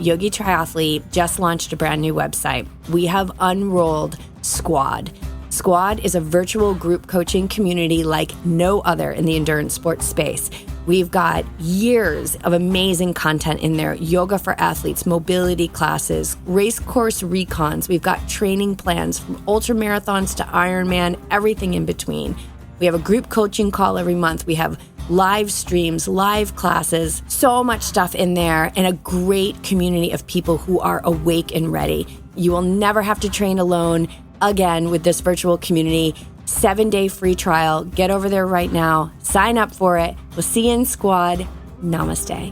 YogiTriathlete just launched a brand new website. We have unrolled Squad. Squad is a virtual group coaching community like no other in the endurance sports space. We've got years of amazing content in there. Yoga for athletes, mobility classes, race course recons. We've got training plans from ultra marathons to Ironman, everything in between. We have a group coaching call every month. We have live streams, live classes, so much stuff in there, and a great community of people who are awake and ready. You will never have to train alone again with this virtual community. 7-day free trial. Get over there right now. Sign up for it. We'll see you in Squad. Namaste.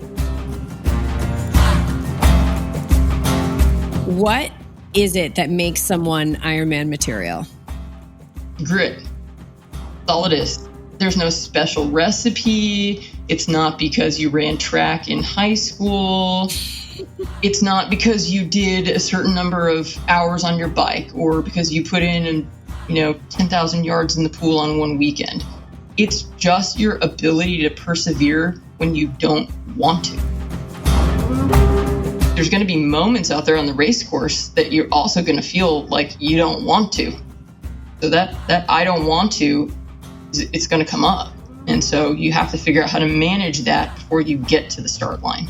What is it that makes someone Ironman material? Grit. That's all it is. There's no special recipe. It's not because you ran track in high school. It's not because you did a certain number of hours on your bike or because you put in 10,000 yards in the pool on one weekend. It's just your ability to persevere when you don't want to. There's going to be moments out there on the race course that you're also going to feel like you don't want to. So that I don't want to, it's going to come up. And so you have to figure out how to manage that before you get to the start line.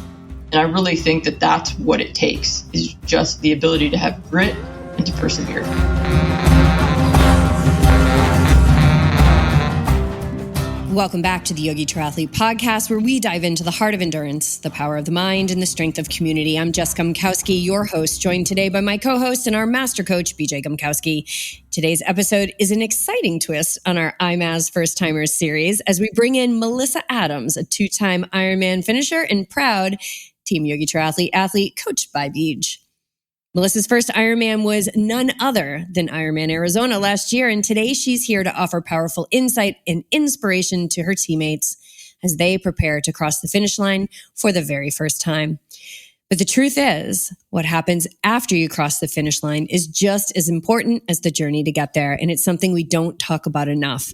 And I really think that that's what it takes, is just the ability to have grit and to persevere. Welcome back to the Yogi Triathlete podcast, where we dive into the heart of endurance, the power of the mind, and the strength of community. I'm Jess Gumkowski, your host, joined today by my co-host and our Master Coach BJ Gumkowski. Today's episode is an exciting twist on our Ironman First Timers series as we bring in Melissa Adams, a 2-time Ironman finisher and proud Team YogiTriathlete athlete coached by BJ. Melissa's first Ironman was none other than Ironman Arizona last year, and today she's here to offer powerful insight and inspiration to her teammates as they prepare to cross the finish line for the very first time. But the truth is, what happens after you cross the finish line is just as important as the journey to get there, and it's something we don't talk about enough.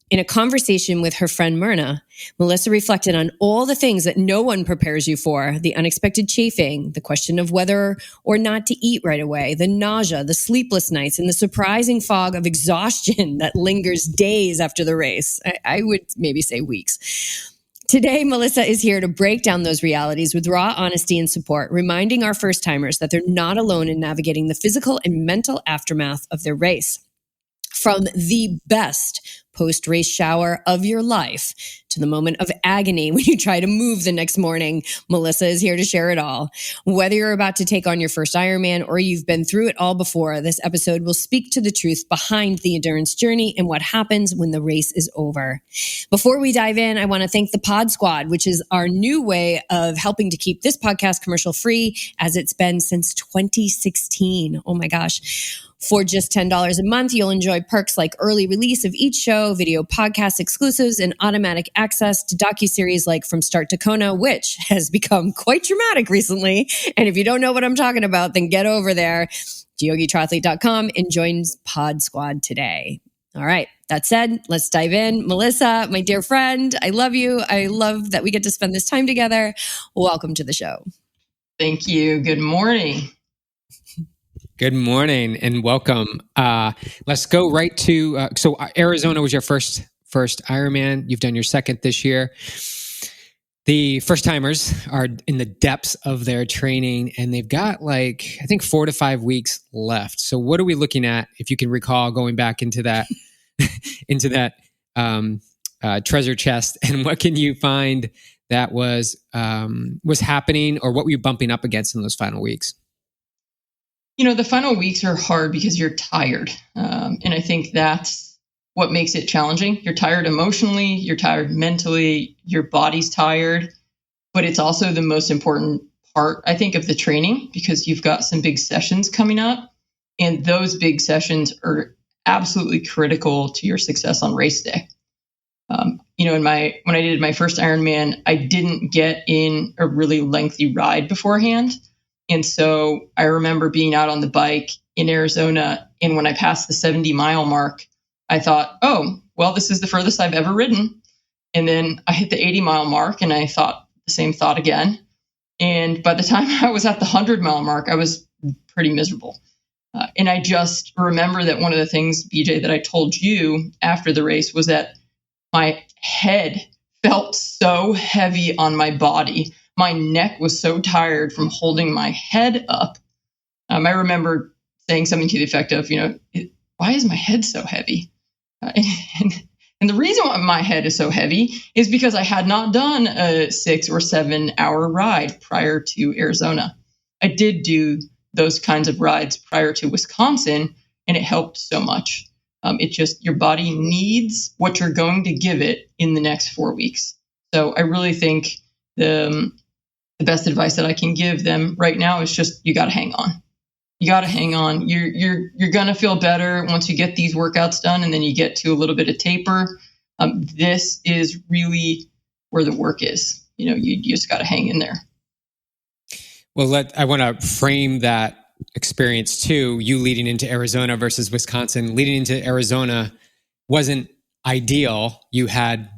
In a conversation with her friend Myrna, Melissa reflected on all the things that no one prepares you for: the unexpected chafing, the question of whether or not to eat right away, the nausea, the sleepless nights, and the surprising fog of exhaustion that lingers days after the race. I would maybe say weeks. Today, Melissa is here to break down those realities with raw honesty and support, reminding our first timers that they're not alone in navigating the physical and mental aftermath of their race. From the best post-race shower of your life to the moment of agony when you try to move the next morning, Melissa is here to share it all. Whether you're about to take on your first Ironman or you've been through it all before, this episode will speak to the truth behind the endurance journey and what happens when the race is over. Before we dive in, I want to thank the Pod Squad, which is our new way of helping to keep this podcast commercial free, as it's been since 2016. Oh my gosh. For just $10 a month, you'll enjoy perks like early release of each show, video podcast exclusives, and automatic access to docuseries like From Start to Kona, which has become quite dramatic recently. And if you don't know what I'm talking about, then get over there to yogitriathlete.com and join Pod Squad today. All right. That said, let's dive in. Melissa, my dear friend, I love you. I love that we get to spend this time together. Welcome to the show. Thank you. Good morning. Good morning and welcome. Let's go right to, so Arizona was your first Ironman. You've done your second this year. The first timers are in the depths of their training and they've got I think 4 to 5 weeks left. So what are we looking at, if you can recall, going back into that, treasure chest, and what can you find that was happening, or what were you bumping up against in those final weeks? The final weeks are hard because you're tired. And I think that's what makes it challenging. You're tired emotionally, you're tired mentally, your body's tired, but it's also the most important part, I think, of the training, because you've got some big sessions coming up, and those big sessions are absolutely critical to your success on race day. When I did my first Ironman, I didn't get in a really lengthy ride beforehand. And so I remember being out on the bike in Arizona, and when I passed the 70-mile mark, I thought, oh, well, this is the furthest I've ever ridden. And then I hit the 80-mile mark, and I thought the same thought again. And by the time I was at the 100-mile mark, I was pretty miserable. And I just remember that one of the things, BJ, that I told you after the race was that my head felt so heavy on my body. My neck was so tired from holding my head up. I remember saying something to the effect of, why is my head so heavy? And the reason why my head is so heavy is because I had not done a 6 or 7 hour ride prior to Arizona. I did do those kinds of rides prior to Wisconsin, and it helped so much. It just, your body needs what you're going to give it in the next 4 weeks. So I really think the best advice that I can give them right now is just, you got to hang on. You got to hang on. You're going to feel better once you get these workouts done, and then you get to a little bit of taper. This is really where the work is. You just got to hang in there. Well, I want to frame that experience too. You leading into Arizona versus Wisconsin. Leading into Arizona wasn't ideal. You had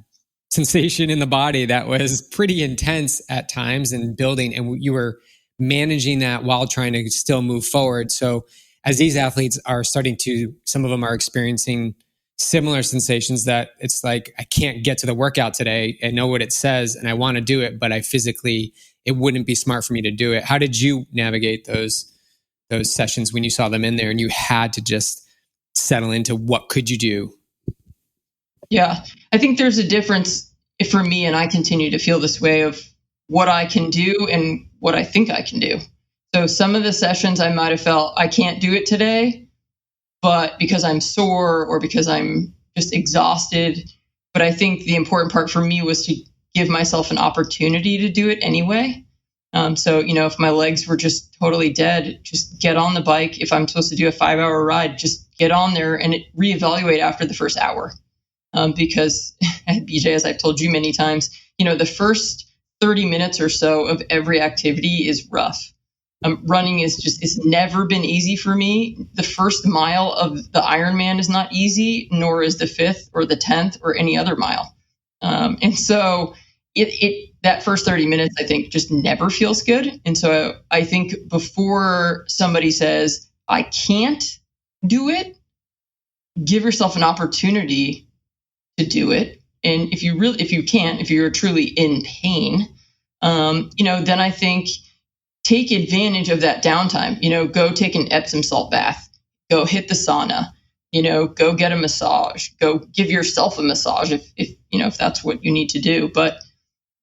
sensation in the body that was pretty intense at times and building, and you were managing that while trying to still move forward. So as these athletes are starting to, some of them are experiencing similar sensations that it's like, I can't get to the workout today. I know what it says and I want to do it, but it wouldn't be smart for me to do it. How did you navigate those sessions when you saw them in there and you had to just settle into what could you do? Yeah, I think there's a difference for me, and I continue to feel this way, of what I can do and what I think I can do. So some of the sessions I might have felt I can't do it today, but because I'm sore or because I'm just exhausted. But I think the important part for me was to give myself an opportunity to do it anyway. So, if my legs were just totally dead, just get on the bike. If I'm supposed to do a 5-hour ride, just get on there and reevaluate after the first hour. Because, BJ, as I've told you many times, the first 30 minutes or so of every activity is rough. Running it's never been easy for me. The first mile of the Ironman is not easy, nor is the 5th or the 10th or any other mile. And so that first 30 minutes, I think, just never feels good. And so I think before somebody says, I can't do it, give yourself an opportunity to do it. And if you're truly in pain, then I think take advantage of that downtime. Go take an Epsom salt bath, go hit the sauna, go get a massage, go give yourself a massage if that's what you need to do. But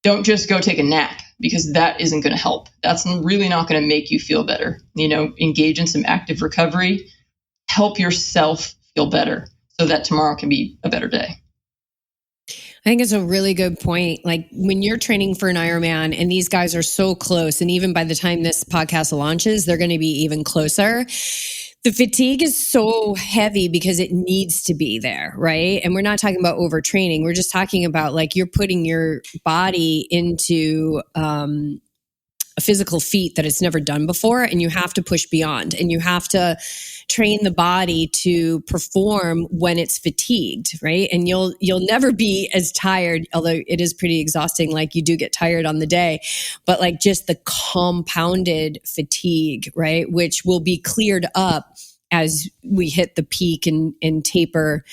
don't just go take a nap, because that isn't going to help. That's really not going to make you feel better. Engage in some active recovery, help yourself feel better so that tomorrow can be a better day. I think it's a really good point. Like when you're training for an Ironman and these guys are so close, and even by the time this podcast launches, they're going to be even closer. The fatigue is so heavy because it needs to be there, right? And we're not talking about overtraining. We're just talking about like you're putting your body into a physical feat that it's never done before, and you have to push beyond, and you have to train the body to perform when it's fatigued, right? And you'll never be as tired, although it is pretty exhausting. Like you do get tired on the day, but like just the compounded fatigue, right? Which will be cleared up as we hit the peak and taper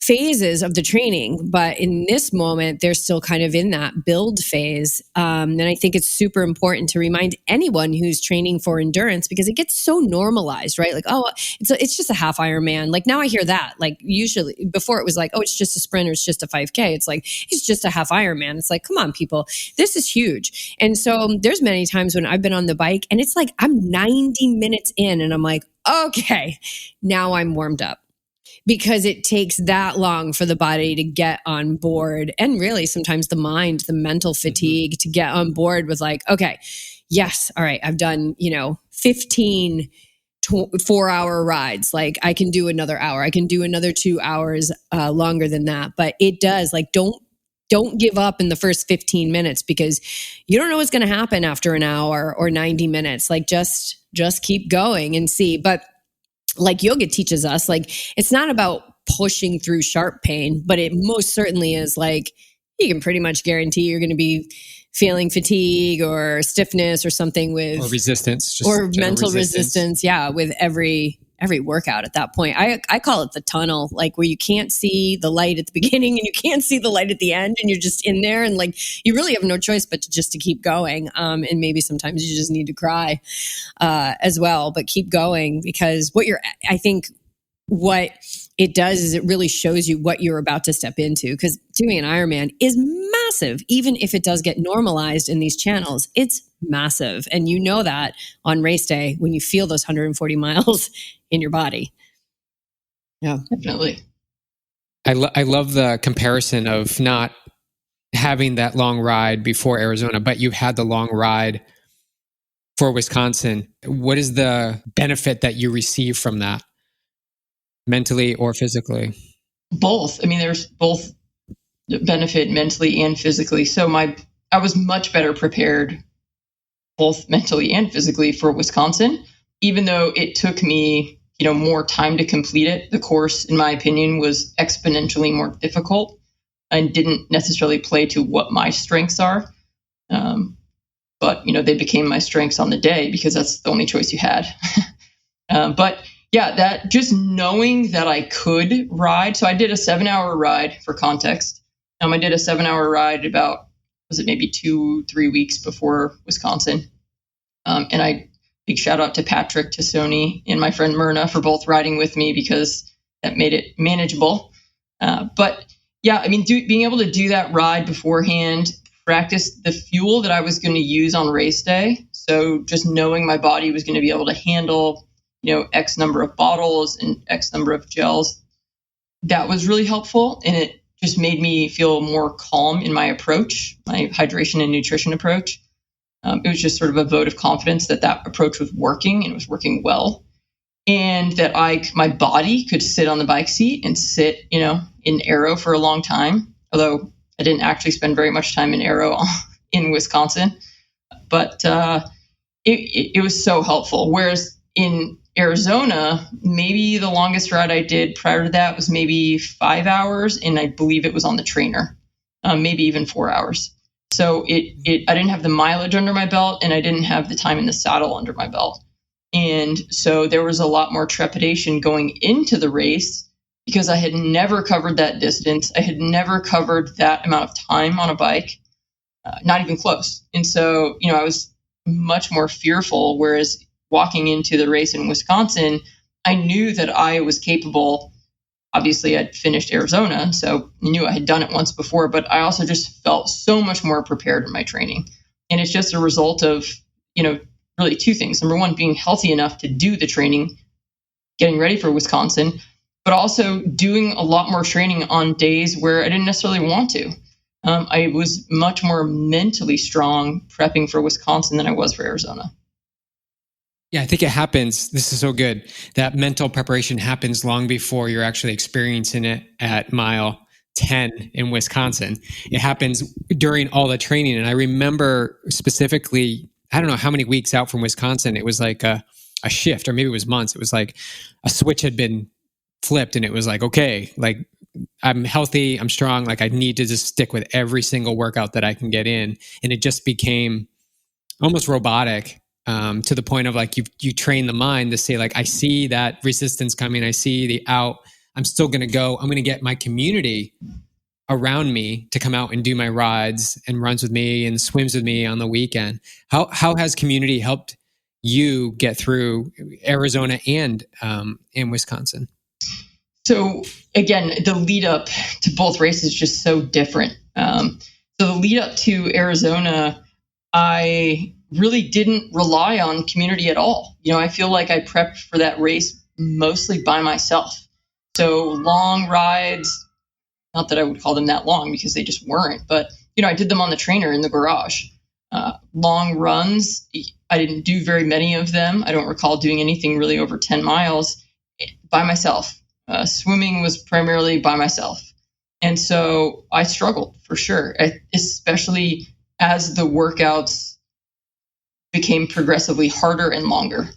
phases of the training. But in this moment, they're still kind of in that build phase. And I think it's super important to remind anyone who's training for endurance, because it gets so normalized, right? Like, oh, it's just a half Ironman. Like now I hear that, like usually before it was like, oh, it's just a sprint or it's just a 5K. It's like, it's just a half Ironman. It's like, come on, people, this is huge. And so there's many times when I've been on the bike and it's like, I'm 90 minutes in and I'm like, okay, now I'm warmed up. Because it takes that long for the body to get on board, and really sometimes the mind, the mental fatigue to get on board with like, okay, yes, all right, I've done, 15 4-hour rides. Like I can do another hour. I can do another 2 hours longer than that. But it does, like, don't give up in the first 15 minutes, because you don't know what's going to happen after an hour or 90 minutes. Like just keep going and see. But like yoga teaches us, like it's not about pushing through sharp pain, but it most certainly is like you can pretty much guarantee you're going to be feeling fatigue or stiffness or something with or resistance, or mental resistance. Yeah. With every workout at that point. I call it the tunnel, like where you can't see the light at the beginning and you can't see the light at the end, and you're just in there, and like you really have no choice but to keep going. And maybe sometimes you just need to cry as well, but keep going, because I think what it does is it really shows you what you're about to step into, because doing an Ironman is massive. Even if it does get normalized in these channels, it's massive. And you know that on race day when you feel those 140 miles in your body. Yeah, definitely. I love the comparison of not having that long ride before Arizona, but you had the long ride for Wisconsin. What is the benefit that you receive from that, mentally or physically? Both. I mean, there's both benefit mentally and physically. So I was much better prepared both mentally and physically for Wisconsin, even though it took me, more time to complete it. The course, in my opinion, was exponentially more difficult and didn't necessarily play to what my strengths are. But, they became my strengths on the day because that's the only choice you had. But yeah, that just knowing that I could ride. So I did a 7-hour ride for context. I did a 7-hour ride about, was it maybe 2-3 weeks before Wisconsin? And big shout out to Patrick, to Sony, and my friend Myrna for both riding with me, because that made it manageable. But yeah, I mean, being able to do that ride beforehand, practice the fuel that I was going to use on race day. So just knowing my body was going to be able to handle, X number of bottles and X number of gels, that was really helpful. And it just made me feel more calm in my approach, my hydration and nutrition approach. It was just sort of a vote of confidence that approach was working, and it was working well. And that my body could sit on the bike seat and sit, in aero for a long time. Although I didn't actually spend very much time in aero in Wisconsin, but it was so helpful. Whereas in Arizona, maybe the longest ride I did prior to that was maybe 5 hours, and I believe it was on the trainer, maybe even 4 hours. So I didn't have the mileage under my belt, and I didn't have the time in the saddle under my belt. And so there was a lot more trepidation going into the race because I had never covered that distance. I had never covered that amount of time on a bike, not even close. And so, I was much more fearful, whereas walking into the race in Wisconsin, I knew that I was capable. Obviously, I'd finished Arizona, so I knew I had done it once before, but I also just felt so much more prepared in my training. And it's just a result of, really two things. Number one, being healthy enough to do the training, getting ready for Wisconsin, but also doing a lot more training on days where I didn't necessarily want to. I was much more mentally strong prepping for Wisconsin than I was for Arizona. Yeah, I think it happens. This is so good. That mental preparation happens long before you're actually experiencing it at mile 10 in Wisconsin. It happens during all the training. And I remember specifically, I don't know how many weeks out from Wisconsin, it was like a shift, or maybe it was months. It was like a switch had been flipped, and it was like, okay, like I'm healthy, I'm strong, like I need to just stick with every single workout that I can get in. And it just became almost robotic. To the point of like you train the mind to say, like, I see that resistance coming, I see the out, I'm still going to go, I'm going to get my community around me to come out and do my rides and runs with me and swims with me on the weekend. How has community helped you get through Arizona and Wisconsin? So again, the lead up to both races is just so different. So the lead up to Arizona, I really didn't rely on community at all. I feel like I prepped for that race mostly by myself. So long rides, not that I would call them that long because they just weren't, but I did them on the trainer in the garage. Long runs, I didn't do very many of them. I don't recall doing anything really over 10 miles by myself. Swimming was primarily by myself. And so I struggled for sure, especially as the workouts became progressively harder and longer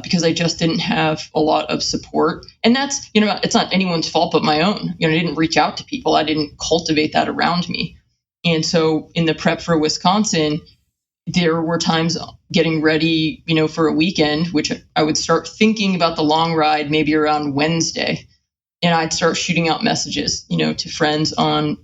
because I just didn't have a lot of support. And that's, it's not anyone's fault but my own. I didn't reach out to people. I didn't cultivate that around me. And so in the prep for Wisconsin, there were times getting ready, for a weekend, which I would start thinking about the long ride maybe around Wednesday. And I'd start shooting out messages, to friends on,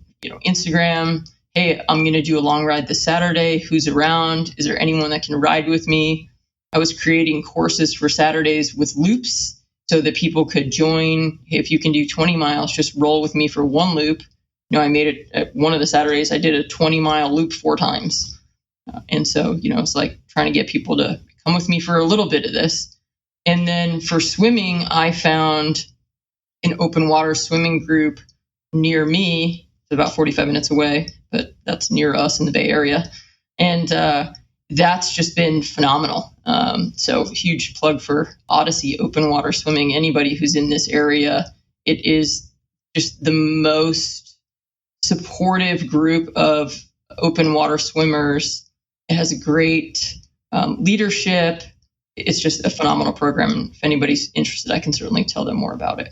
Instagram. Hey, I'm going to do a long ride this Saturday. Who's around? Is there anyone that can ride with me? I was creating courses for Saturdays with loops so that people could join. Hey, if you can do 20 miles, just roll with me for one loop. I made it at one of the Saturdays. I did a 20-mile loop 4 times. And so, it's like trying to get people to come with me for a little bit of this. And then for swimming, I found an open water swimming group near me. It's about 45 minutes away, but that's near us in the Bay Area. And that's just been phenomenal. So huge plug for Odyssey Open Water Swimming. Anybody who's in this area, it is just the most supportive group of open water swimmers. It has a great leadership. It's just a phenomenal program. If anybody's interested, I can certainly tell them more about it.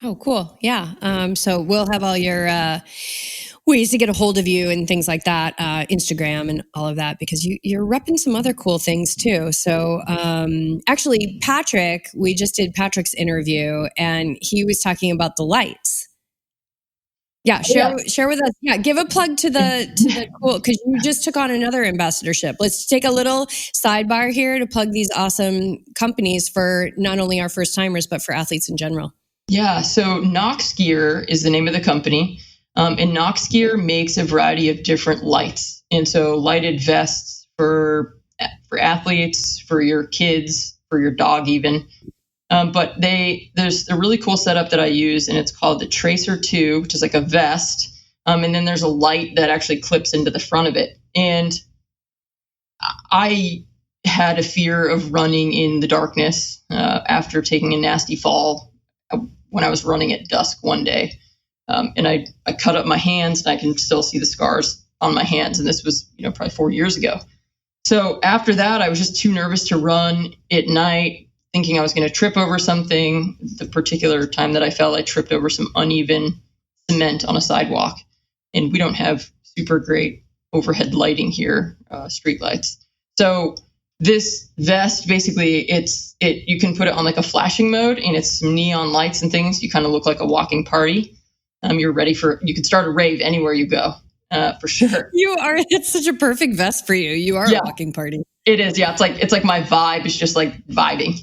Oh, cool. Yeah. So we'll have all your ways to get a hold of you and things like that, Instagram and all of that, because you're repping some other cool things too. So actually, Patrick, we just did Patrick's interview and he was talking about the lights. Yeah, share with us. Yeah, give a plug to the cool, because you just took on another ambassadorship. Let's take a little sidebar here to plug these awesome companies for not only our first timers, but for athletes in general. Yeah, so Nox Gear is the name of the company. And Nox Gear makes a variety of different lights. And so lighted vests for athletes, for your kids, for your dog even. But there's a really cool setup that I use, and it's called the Tracer 2, which is like a vest. And then there's a light that actually clips into the front of it. And I had a fear of running in the darkness after taking a nasty fall when I was running at dusk one day. And I cut up my hands, and I can still see the scars on my hands. And this was, probably 4 years ago. So after that, I was just too nervous to run at night, thinking I was going to trip over something. The particular time that I fell, I tripped over some uneven cement on a sidewalk. And we don't have super great overhead lighting here, street lights. So this vest, basically, you can put it on like a flashing mode, and it's some neon lights and things. You kind of look like a walking party. You're ready you could start a rave anywhere you go, for sure. It's such a perfect vest for you. You are a walking party. It is. Yeah. It's like my vibe is just like vibing.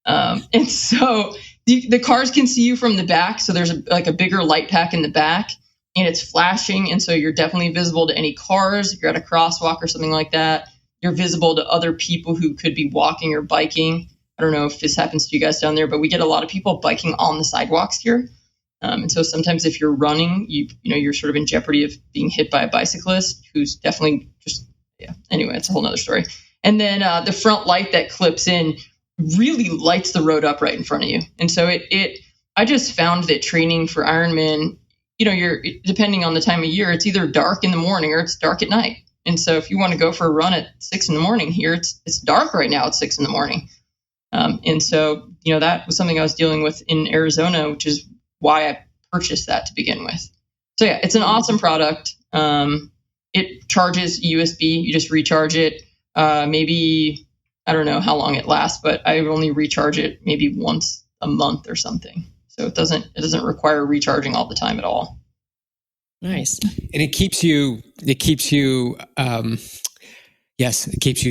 And so the cars can see you from the back. So there's a bigger light pack in the back, and it's flashing. And so you're definitely visible to any cars. If you're at a crosswalk or something like that, you're visible to other people who could be walking or biking. I don't know if this happens to you guys down there, but we get a lot of people biking on the sidewalks here. And so sometimes if you're running, you're sort of in jeopardy of being hit by a bicyclist who's definitely anyway, it's a whole nother story. And then the front light that clips in really lights the road up right in front of you. And so I just found that training for Ironman, you're depending on the time of year, it's either dark in the morning or it's dark at night. And so if you want to go for a run at 6 a.m. here, it's dark right now at 6 a.m. And so, that was something I was dealing with in Arizona, which is why I purchased that to begin with. So yeah, it's an awesome product. It charges USB. You just recharge it. Maybe, I don't know how long it lasts, but I only recharge it maybe once a month or something. So it doesn't require recharging all the time at all. Nice. And it keeps you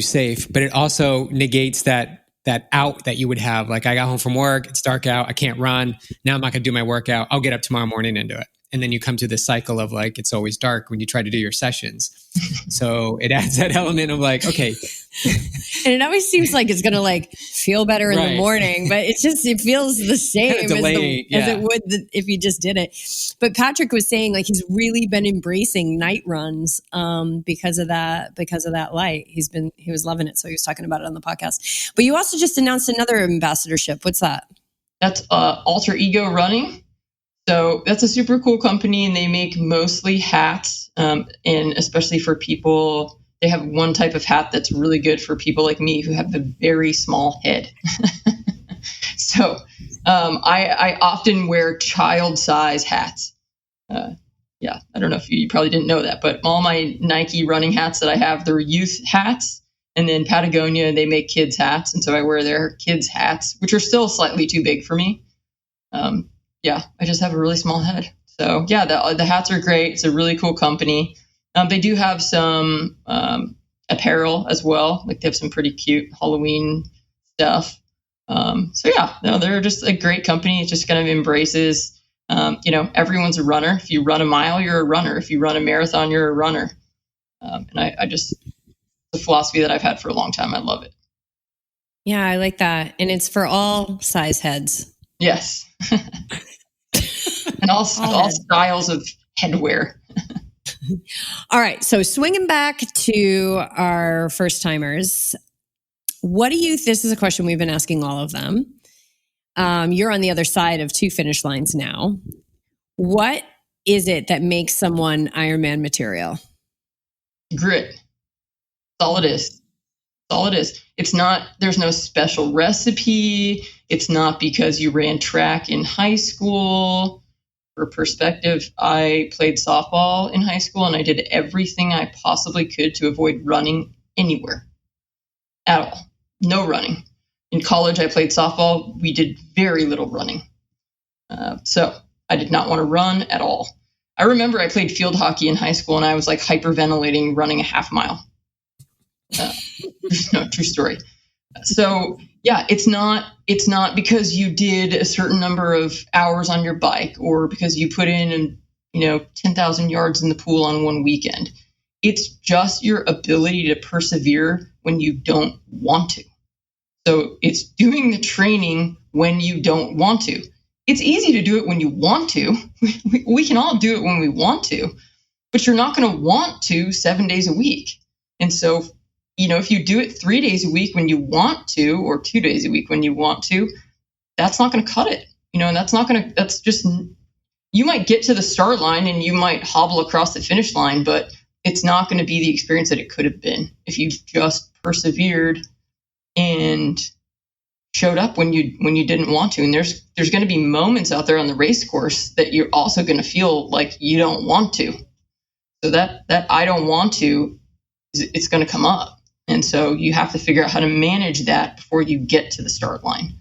safe, but it also negates that out that you would have. Like, I got home from work, it's dark out, I can't run. Now I'm not going to do my workout. I'll get up tomorrow morning and do it. And then you come to this cycle of like, it's always dark when you try to do your sessions. So it adds that element of like, okay. And it always seems like it's going to like feel better in the morning, but it feels the same as it would if you just did it. But Patrick was saying like he's really been embracing night runs because of that light. He was loving it. So he was talking about it on the podcast. But you also just announced another ambassadorship. What's that? That's Alter Ego Running. So that's a super cool company, and they make mostly hats, and especially for people, they have one type of hat that's really good for people like me who have a very small head. So I often wear child size hats. Yeah, I don't know if you probably didn't know that, but all my Nike running hats that I have, they're youth hats. And then Patagonia, they make kids hats. And so I wear their kids hats, which are still slightly too big for me. I just have a really small head. So yeah, the hats are great. It's a really cool company. They do have some apparel as well. Like they have some pretty cute Halloween stuff. They're just a great company. It just kind of embraces, everyone's a runner. If you run a mile, you're a runner. If you run a marathon, you're a runner. The philosophy that I've had for a long time. I love it. Yeah, I like that. And it's for all size heads. Yes. And all styles of headwear. All right. So swinging back to our first timers, this is a question we've been asking all of them. You're on the other side of 2 finish lines now. What is it that makes someone Ironman material? Grit. That's all it is. All it is. It's not, there's no special recipe. It's not because you ran track in high school. For perspective, I played softball in high school and I did everything I possibly could to avoid running anywhere at all. No running. In college, I played softball. We did very little running. So I did not want to run at all. I remember I played field hockey in high school and I was like hyperventilating running a half mile. No, true story. So yeah, it's not because you did a certain number of hours on your bike or because you put in 10,000 yards in the pool on one weekend. It's just your ability to persevere when you don't want to. So it's doing the training when you don't want to. It's easy to do it when you want to. We can all do it when we want to, but you're not going to want to 7 days a week. And so, if you do it 3 days a week when you want to, or 2 days a week when you want to, that's not going to cut it. And that's just, you might get to the start line and you might hobble across the finish line, but it's not going to be the experience that it could have been if you just persevered and showed up when you didn't want to. And there's going to be moments out there on the race course that you're also going to feel like you don't want to. So that I don't want to, it's going to come up. And so you have to figure out how to manage that before you get to the start line.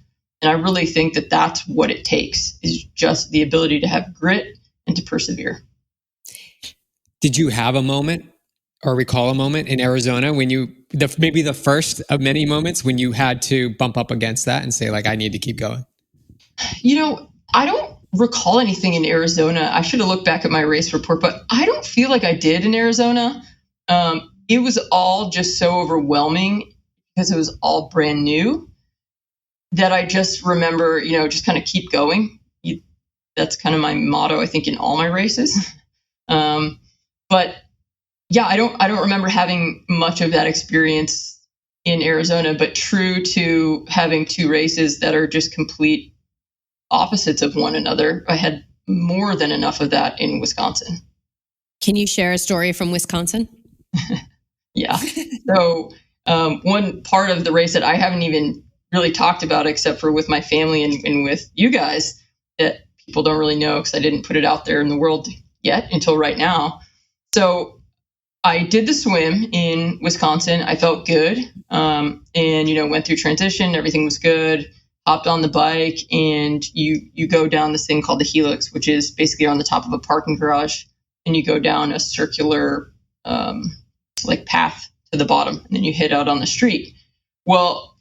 And I really think that that's what it takes, is just the ability to have grit and to persevere. Did you have a moment or recall a moment in Arizona when maybe the first of many moments when you had to bump up against that and say, like, I need to keep going? I don't recall anything in Arizona. I should have looked back at my race report, but I don't feel like I did in Arizona. It was all just so overwhelming because it was all brand new that I just remember, just kind of keep going. That's kind of my motto, I think, in all my races. But yeah, I don't remember having much of that experience in Arizona, but true to having 2 races that are just complete opposites of one another, I had more than enough of that in Wisconsin. Can you share a story from Wisconsin? Yeah. So one part of the race that I haven't even really talked about, except for with my family and with you guys, that people don't really know because I didn't put it out there in the world yet until right now. So I did the swim in Wisconsin. I felt good. And, went through transition. Everything was good. Hopped on the bike and you go down this thing called the Helix, which is basically on the top of a parking garage. And you go down a circular path to the bottom, and then you hit out on the street. Well,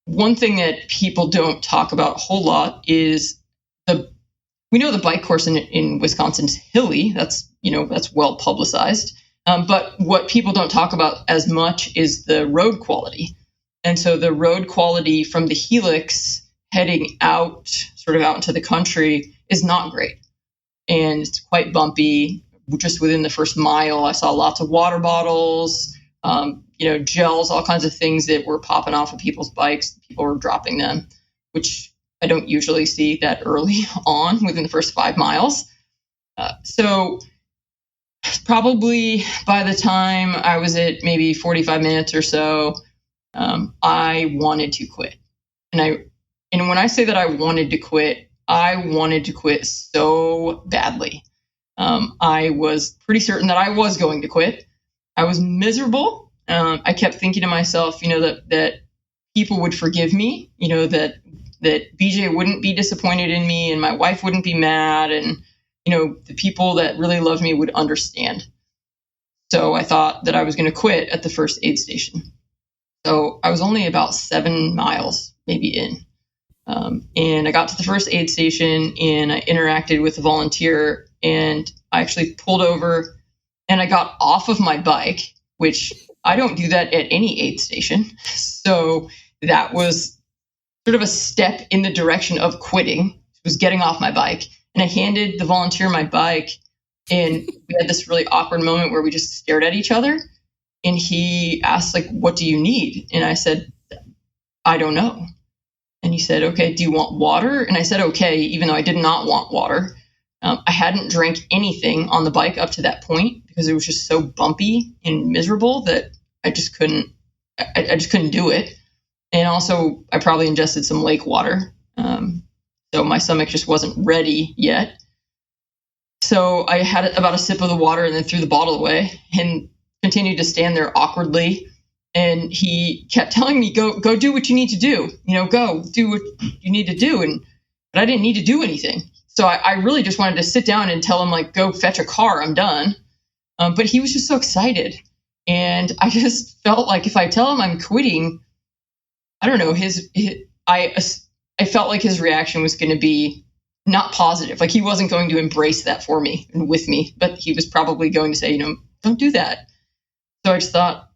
one thing that people don't talk about a whole lot is we know the bike course in Wisconsin's hilly. That's well publicized. But what people don't talk about as much is the road quality. And so the road quality from the Helix heading out into the country is not great. And it's quite bumpy. Just within the first mile, I saw lots of water bottles, gels, all kinds of things that were popping off of people's bikes. People were dropping them, which I don't usually see that early on within the first 5 miles. So probably by the time I was at maybe 45 minutes or so, I wanted to quit. And when I say that I wanted to quit so badly. I was pretty certain that I was going to quit. I was miserable. I kept thinking to myself, that people would forgive me, that BJ wouldn't be disappointed in me and my wife wouldn't be mad, and the people that really loved me would understand. So I thought that I was going to quit at the first aid station. So I was only about 7 miles maybe in. And I got to the first aid station and I interacted with a volunteer, and I actually pulled over and I got off of my bike, which I don't do that at any aid station. So that was sort of a step in the direction of quitting, was getting off my bike. And I handed the volunteer my bike, and we had this really awkward moment where we just stared at each other. And he asked, like, what do you need? And I said, I don't know. And he said, okay, do you want water? And I said, okay, even though I did not want water. I hadn't drank anything on the bike up to that point because it was just so bumpy and miserable that I just couldn't do it. And also I probably ingested some lake water. So my stomach just wasn't ready yet. So I had about a sip of the water and then threw the bottle away and continued to stand there awkwardly. And he kept telling me, go do what you need to do. Go do what you need to do. But I didn't need to do anything. So I really just wanted to sit down and tell him, like, go fetch a car. I'm done. But he was just so excited. And I just felt like if I tell him I'm quitting, I don't know, I felt like his reaction was going to be not positive. Like he wasn't going to embrace that for me and with me, but he was probably going to say, don't do that. So I just thought,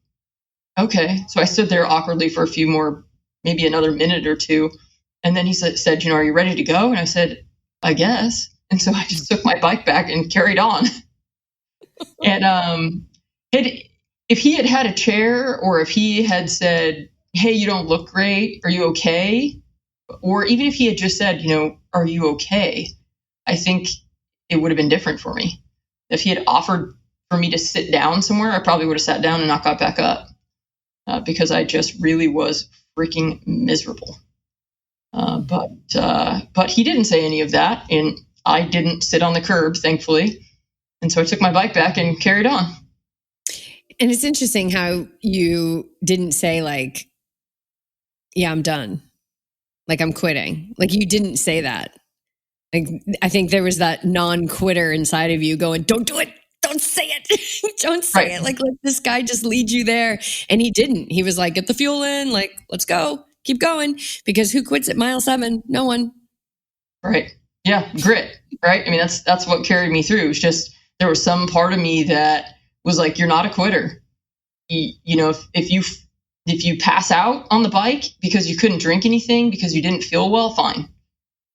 okay. So I stood there awkwardly for a few more, maybe another minute or two. And then he said, are you ready to go? And I said, I guess. And so I just took my bike back and carried on. And if he had a chair, or if he had said, hey, you don't look great, are you okay? Or even if he had just said, are you okay? I think it would have been different for me. If he had offered for me to sit down somewhere, I probably would have sat down and not got back up because I just really was freaking miserable. But he didn't say any of that, and I didn't sit on the curb, thankfully. And so I took my bike back and carried on. And it's interesting how you didn't say, like, yeah, I'm done. Like, I'm quitting. Like, you didn't say that. Like, I think there was that non-quitter inside of you going, don't do it. Don't say it. Don't say it. Like, let this guy just lead you there. And he didn't. He was like, get the fuel in. Like, let's go. Keep going. Because who quits at mile 7? No one. Right. Yeah. Grit. Right. I mean, that's what carried me through. It was just, there was some part of me that was like, you're not a quitter. If you pass out on the bike because you couldn't drink anything, because you didn't feel well, fine.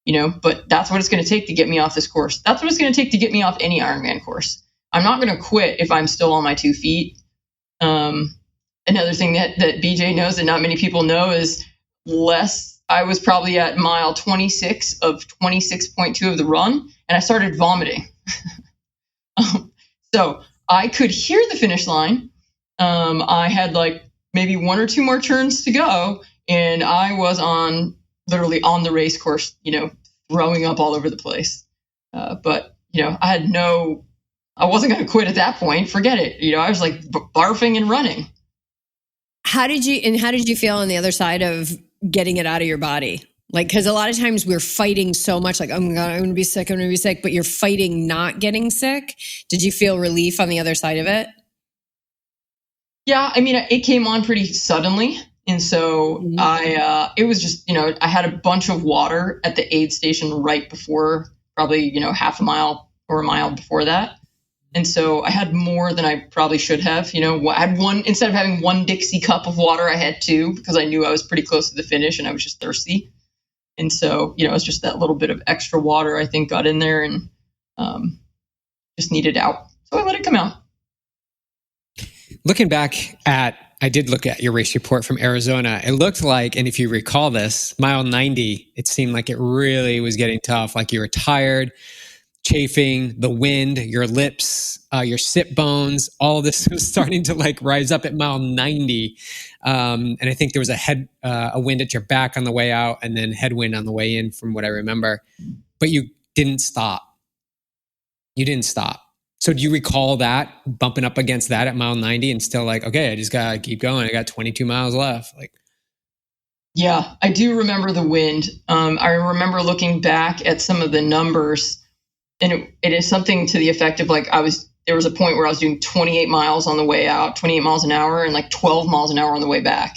But that's what it's going to take to get me off this course. That's what it's going to take to get me off any Ironman course. I'm not going to quit if I'm still on my 2 feet. Another thing that BJ knows that not many people know is I was probably at mile 26 of 26.2 of the run, and I started vomiting. So I could hear the finish line. I had like maybe 1 or 2 more turns to go, and I was literally on the race course, throwing up all over the place. But I wasn't going to quit at that point. Forget it. I was like barfing and running. How did you feel on the other side of getting it out of your body? Like, because a lot of times we're fighting so much, like, oh my God, I'm going to be sick, but you're fighting not getting sick. Did you feel relief on the other side of it? Yeah, I mean, it came on pretty suddenly. And so it was just, I had a bunch of water at the aid station right before, probably, half a mile or a mile before that. And so I had more than I probably should have. I had one, instead of having 1 Dixie cup of water, I had 2 because I knew I was pretty close to the finish and I was just thirsty. And so, it was just that little bit of extra water, I think, got in there and just needed out. So I let it come out. Looking back I did look at your race report from Arizona. It looked like, and if you recall this, mile 90, it seemed like it really was getting tough. Like you were tired, chafing, the wind, your lips, your sit bones, all of this was starting to like rise up at mile 90. And I think there was a wind at your back on the way out and then headwind on the way in from what I remember, but you didn't stop. You didn't stop. So do you recall that, bumping up against that at mile 90 and still like, okay, I just got to keep going. I got 22 miles left. Like, yeah, I do remember the wind. I remember looking back at some of the numbers, and it is something to the effect of like, there was a point where I was doing 28 miles on the way out, 28 miles an hour, and like 12 miles an hour on the way back.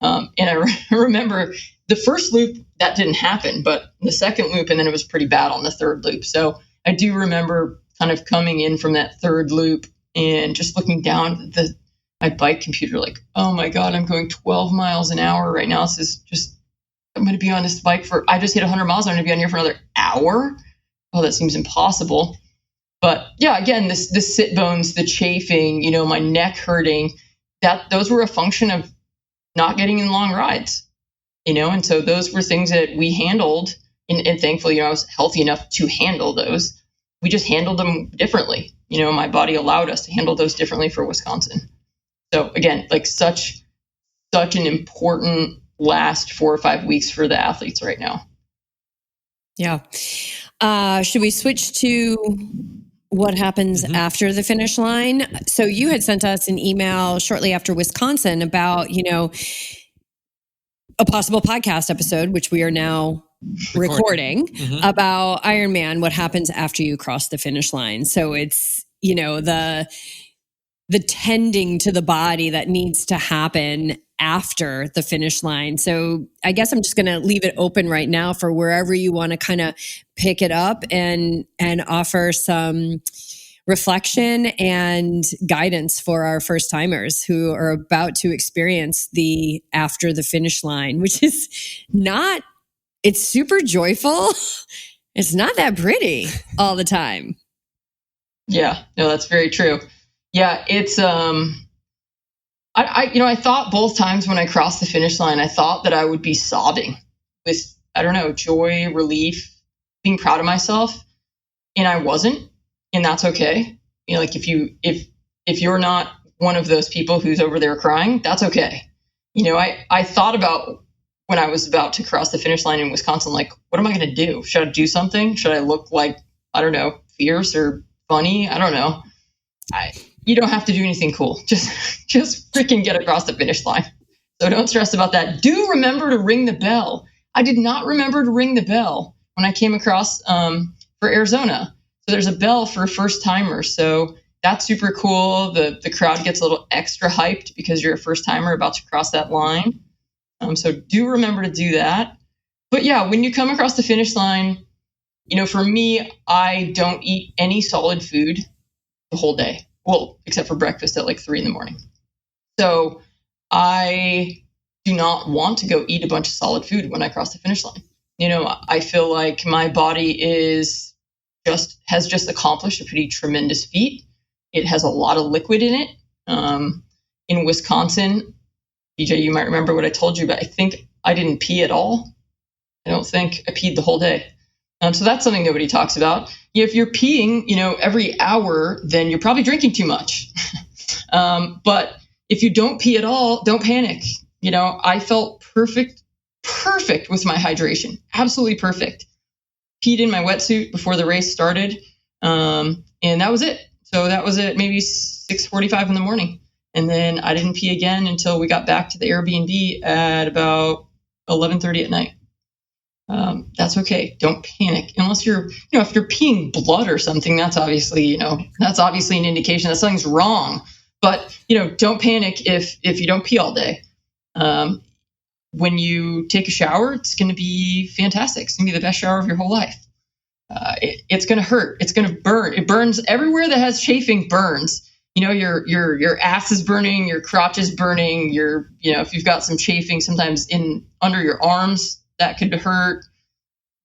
And I remember the first loop, that didn't happen, but the second loop, and then it was pretty bad on the third loop. So I do remember kind of coming in from that third loop and just looking down at my bike computer, like, oh my God, I'm going 12 miles an hour right now. This is just, I'm going to be on this bike I just hit 100 miles. I'm going to be on here for another hour. Oh, that seems impossible. But yeah, again, the sit bones, the chafing, my neck hurting, those were a function of not getting in long rides, and so those were things that we handled. And thankfully, I was healthy enough to handle those. We just handled them differently. My body allowed us to handle those differently for Wisconsin. So again, like such an important last 4 or 5 weeks for the athletes right now. Yeah. Should we switch to what happens after the finish line? So you had sent us an email shortly after Wisconsin about, a possible podcast episode, which we are now recording about Ironman, what happens after you cross the finish line. So it's, the tending to the body that needs to happen after the finish line. So I guess I'm just going to leave it open right now for wherever you want to kind of pick it up and offer some reflection and guidance for our first timers who are about to experience the after the finish line, which is it's super joyful. It's not that pretty all the time. Yeah, no, that's very true. Yeah, it's I thought both times when I crossed the finish line, I thought that I would be sobbing with, I don't know, joy, relief, being proud of myself, and I wasn't, and that's okay. Like if you're not one of those people who's over there crying, that's okay. I thought about when I was about to cross the finish line in Wisconsin, like, what am I going to do? Should I do something? Should I look like, I don't know, fierce or funny? I don't know. You don't have to do anything cool. Just freaking get across the finish line. So don't stress about that. Do remember to ring the bell. I did not remember to ring the bell when I came across for Arizona. So there's a bell for first timers. So that's super cool. The crowd gets a little extra hyped because you're a first timer about to cross that line. So do remember to do that. But yeah, when you come across the finish line, for me, I don't eat any solid food the whole day. Well, except for breakfast at like 3 a.m. So I do not want to go eat a bunch of solid food when I cross the finish line. I feel like my body has just accomplished a pretty tremendous feat. It has a lot of liquid in it. In Wisconsin, BJ, you might remember what I told you, but I think I didn't pee at all. I don't think I peed the whole day. So that's something nobody talks about. If you're peeing, every hour, then you're probably drinking too much. But if you don't pee at all, don't panic. I felt perfect with my hydration. Absolutely perfect. Peed in my wetsuit before the race started. And that was it. So that was at maybe 6:45 in the morning. And then I didn't pee again until we got back to the Airbnb at about 11:30 at night. That's okay. Don't panic. Unless you're, if you're peeing blood or something, that's obviously an indication that something's wrong. But, don't panic if you don't pee all day. When you take a shower, it's going to be fantastic. It's going to be the best shower of your whole life. It's going to hurt. It's going to burn. It burns everywhere that has chafing burns. Your ass is burning, your crotch is burning, if you've got some chafing sometimes under your arms, that could hurt.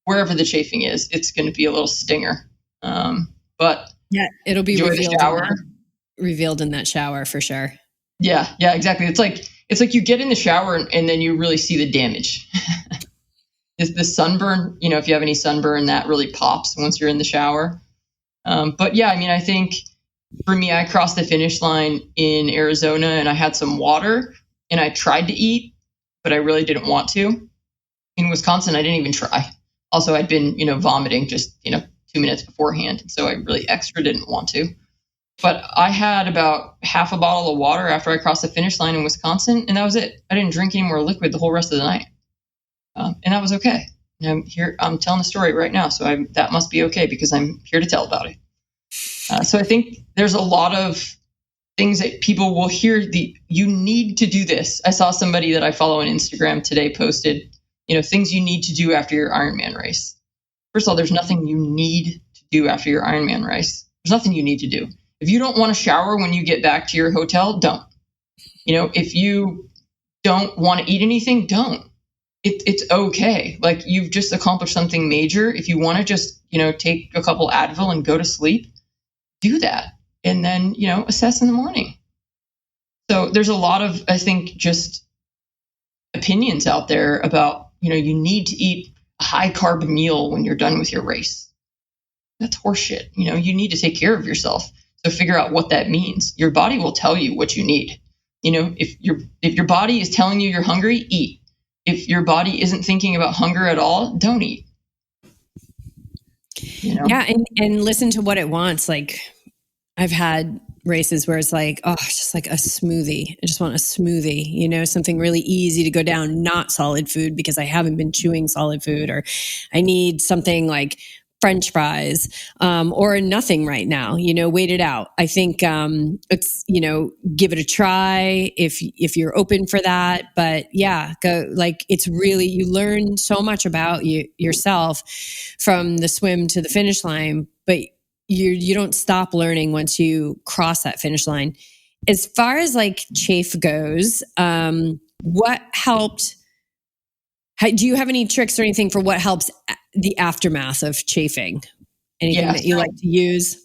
Wherever the chafing is, it's going to be a little stinger. But yeah, it'll be revealed in that shower for sure. Yeah, exactly. It's like you get in the shower and then you really see the damage. The sunburn, if you have any sunburn, that really pops once you're in the shower. But yeah, I think for me, I crossed the finish line in Arizona and I had some water and I tried to eat, but I really didn't want to. In Wisconsin, I didn't even try. Also, I'd been, vomiting just, 2 2 minutes beforehand. And so I really extra didn't want to. But I had about half a bottle of water after I crossed the finish line in Wisconsin, and that was it. I didn't drink any more liquid the whole rest of the night. And that was okay. And I'm telling the story right now, so that must be okay because I'm here to tell about it. So I think there's a lot of things that people will hear, you need to do this. I saw somebody that I follow on Instagram today posted, things you need to do after your Ironman race. First of all, there's nothing you need to do after your Ironman race. There's nothing you need to do. If you don't want to shower when you get back to your hotel, don't. If you don't want to eat anything, don't. It's okay. Like, you've just accomplished something major. If you want to just, take a couple Advil and go to sleep, do that. And then, assess in the morning. So there's a lot of, I think, just opinions out there about, you need to eat a high carb meal when you're done with your race. That's horseshit. You need to take care of yourself. So figure out what that means. Your body will tell you what you need. If your body is telling you you're hungry, eat. If your body isn't thinking about hunger at all, don't eat. Yeah, and listen to what it wants. Like, I've had races where it's like, oh, it's just like a smoothie. I just want a smoothie, something really easy to go down, not solid food because I haven't been chewing solid food, or I need something like French fries, or nothing right now, wait it out. I think, it's, give it a try if you're open for that, but yeah, go, like, it's really, you learn so much about yourself from the swim to the finish line, but you don't stop learning once you cross that finish line. As far as like chafe goes, what helped? Do you have any tricks or anything for what helps the aftermath of chafing? Anything that you like to use?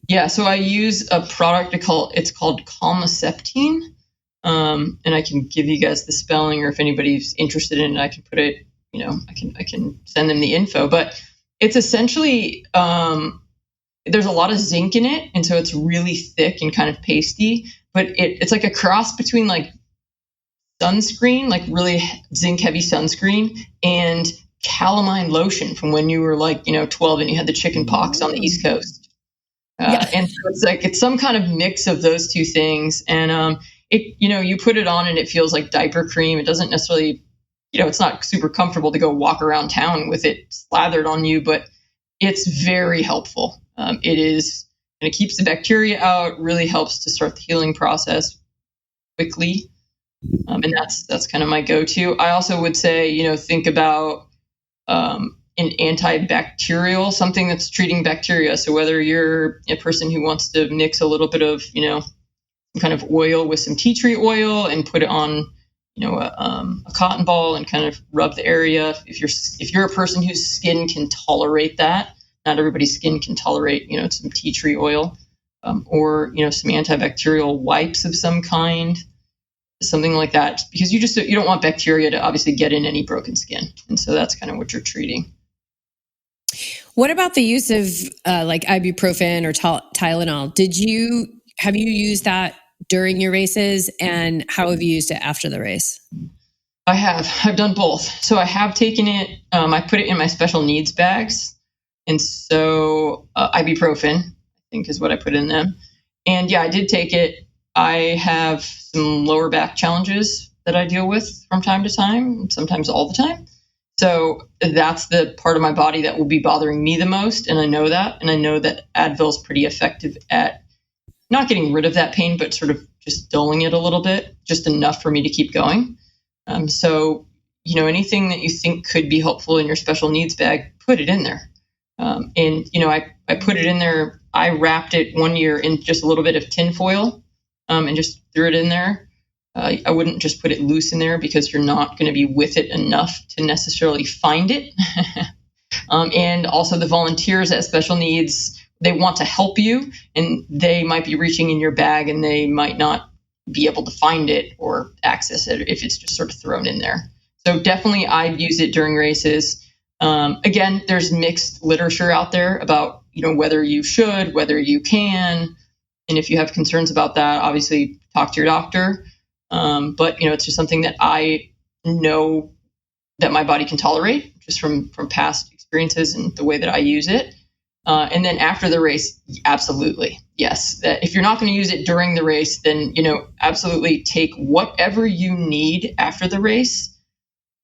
Yeah, so I use a product it's called Calmaceptine, and I can give you guys the spelling, or if anybody's interested in it, I can put it. I can send them the info. But it's essentially there's a lot of zinc in it, and so it's really thick and kind of pasty. But it's like a cross between like sunscreen, like really zinc heavy sunscreen, and calamine lotion from when you were like 12 and you had the chicken pox on the East Coast. And so it's some kind of mix of those two things, and you put it on and it feels like diaper cream. It doesn't necessarily, it's not super comfortable to go walk around town with it slathered on you, but it's very helpful. It is, and it keeps the bacteria out, really helps to start the healing process quickly. And that's kind of my go-to. I also would say, think about an antibacterial, something that's treating bacteria. So whether you're a person who wants to mix a little bit of, some kind of oil with some tea tree oil and put it on, a cotton ball and kind of rub the area. If you're a person whose skin can tolerate that, not everybody's skin can tolerate, some tea tree oil, or, some antibacterial wipes of some kind. Something like that, because you don't want bacteria to obviously get in any broken skin. And so that's kind of what you're treating. What about the use of like ibuprofen or Tylenol? Have you used that during your races, and how have you used it after the race? I've done both. So I have taken it, I put it in my special needs bags. And so ibuprofen, I think, is what I put in them. And yeah, I did take it. I have some lower back challenges that I deal with from time to time, sometimes all the time. So that's the part of my body that will be bothering me the most. And I know that. And I know that Advil is pretty effective at not getting rid of that pain, but sort of just dulling it a little bit, just enough for me to keep going. So, anything that you think could be helpful in your special needs bag, put it in there. And I put it in there. I wrapped it one year in just a little bit of tin foil. And just threw it in there. I wouldn't just put it loose in there because you're not going to be with it enough to necessarily find it. And also the volunteers at Special Needs, they want to help you, and they might be reaching in your bag and they might not be able to find it or access it if it's just sort of thrown in there. So definitely I'd use it during races. Again, there's mixed literature out there about, whether you should, whether you can. And if you have concerns about that, obviously talk to your doctor. But, it's just something that I know that my body can tolerate just from past experiences and the way that I use it. And then after the race, absolutely. Yes. That if you're not going to use it during the race, then, absolutely take whatever you need after the race,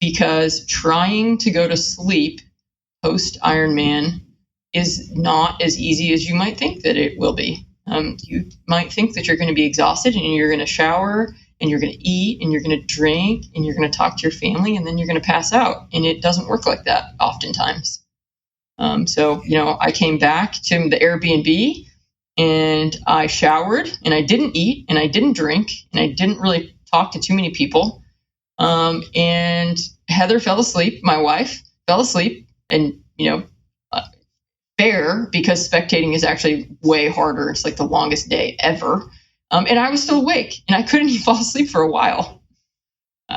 because trying to go to sleep post Ironman is not as easy as you might think that it will be. You might think that you're going to be exhausted and you're going to shower and you're going to eat and you're going to drink and you're going to talk to your family and then you're going to pass out. And it doesn't work like that oftentimes. So I came back to the Airbnb and I showered and I didn't eat and I didn't drink and I didn't really talk to too many people. And Heather fell asleep. My wife fell asleep, and, fair, because spectating is actually way harder. It's like the longest day ever. And I was still awake and I couldn't even fall asleep for a while. I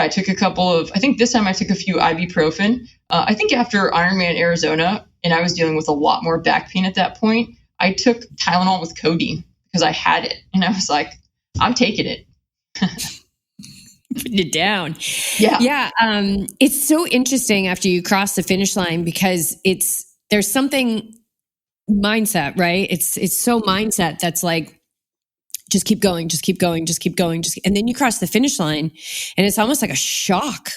took I think this time I took a few ibuprofen. I think after Ironman Arizona, and I was dealing with a lot more back pain at that point, I took Tylenol with codeine because I had it. And I was like, I'm taking it. Putting it down. Yeah. Yeah. It's so interesting after you cross the finish line, because there's something mindset, right? It's so mindset that's like, just keep going, just keep going, just keep going. And then you cross the finish line and it's almost like a shock,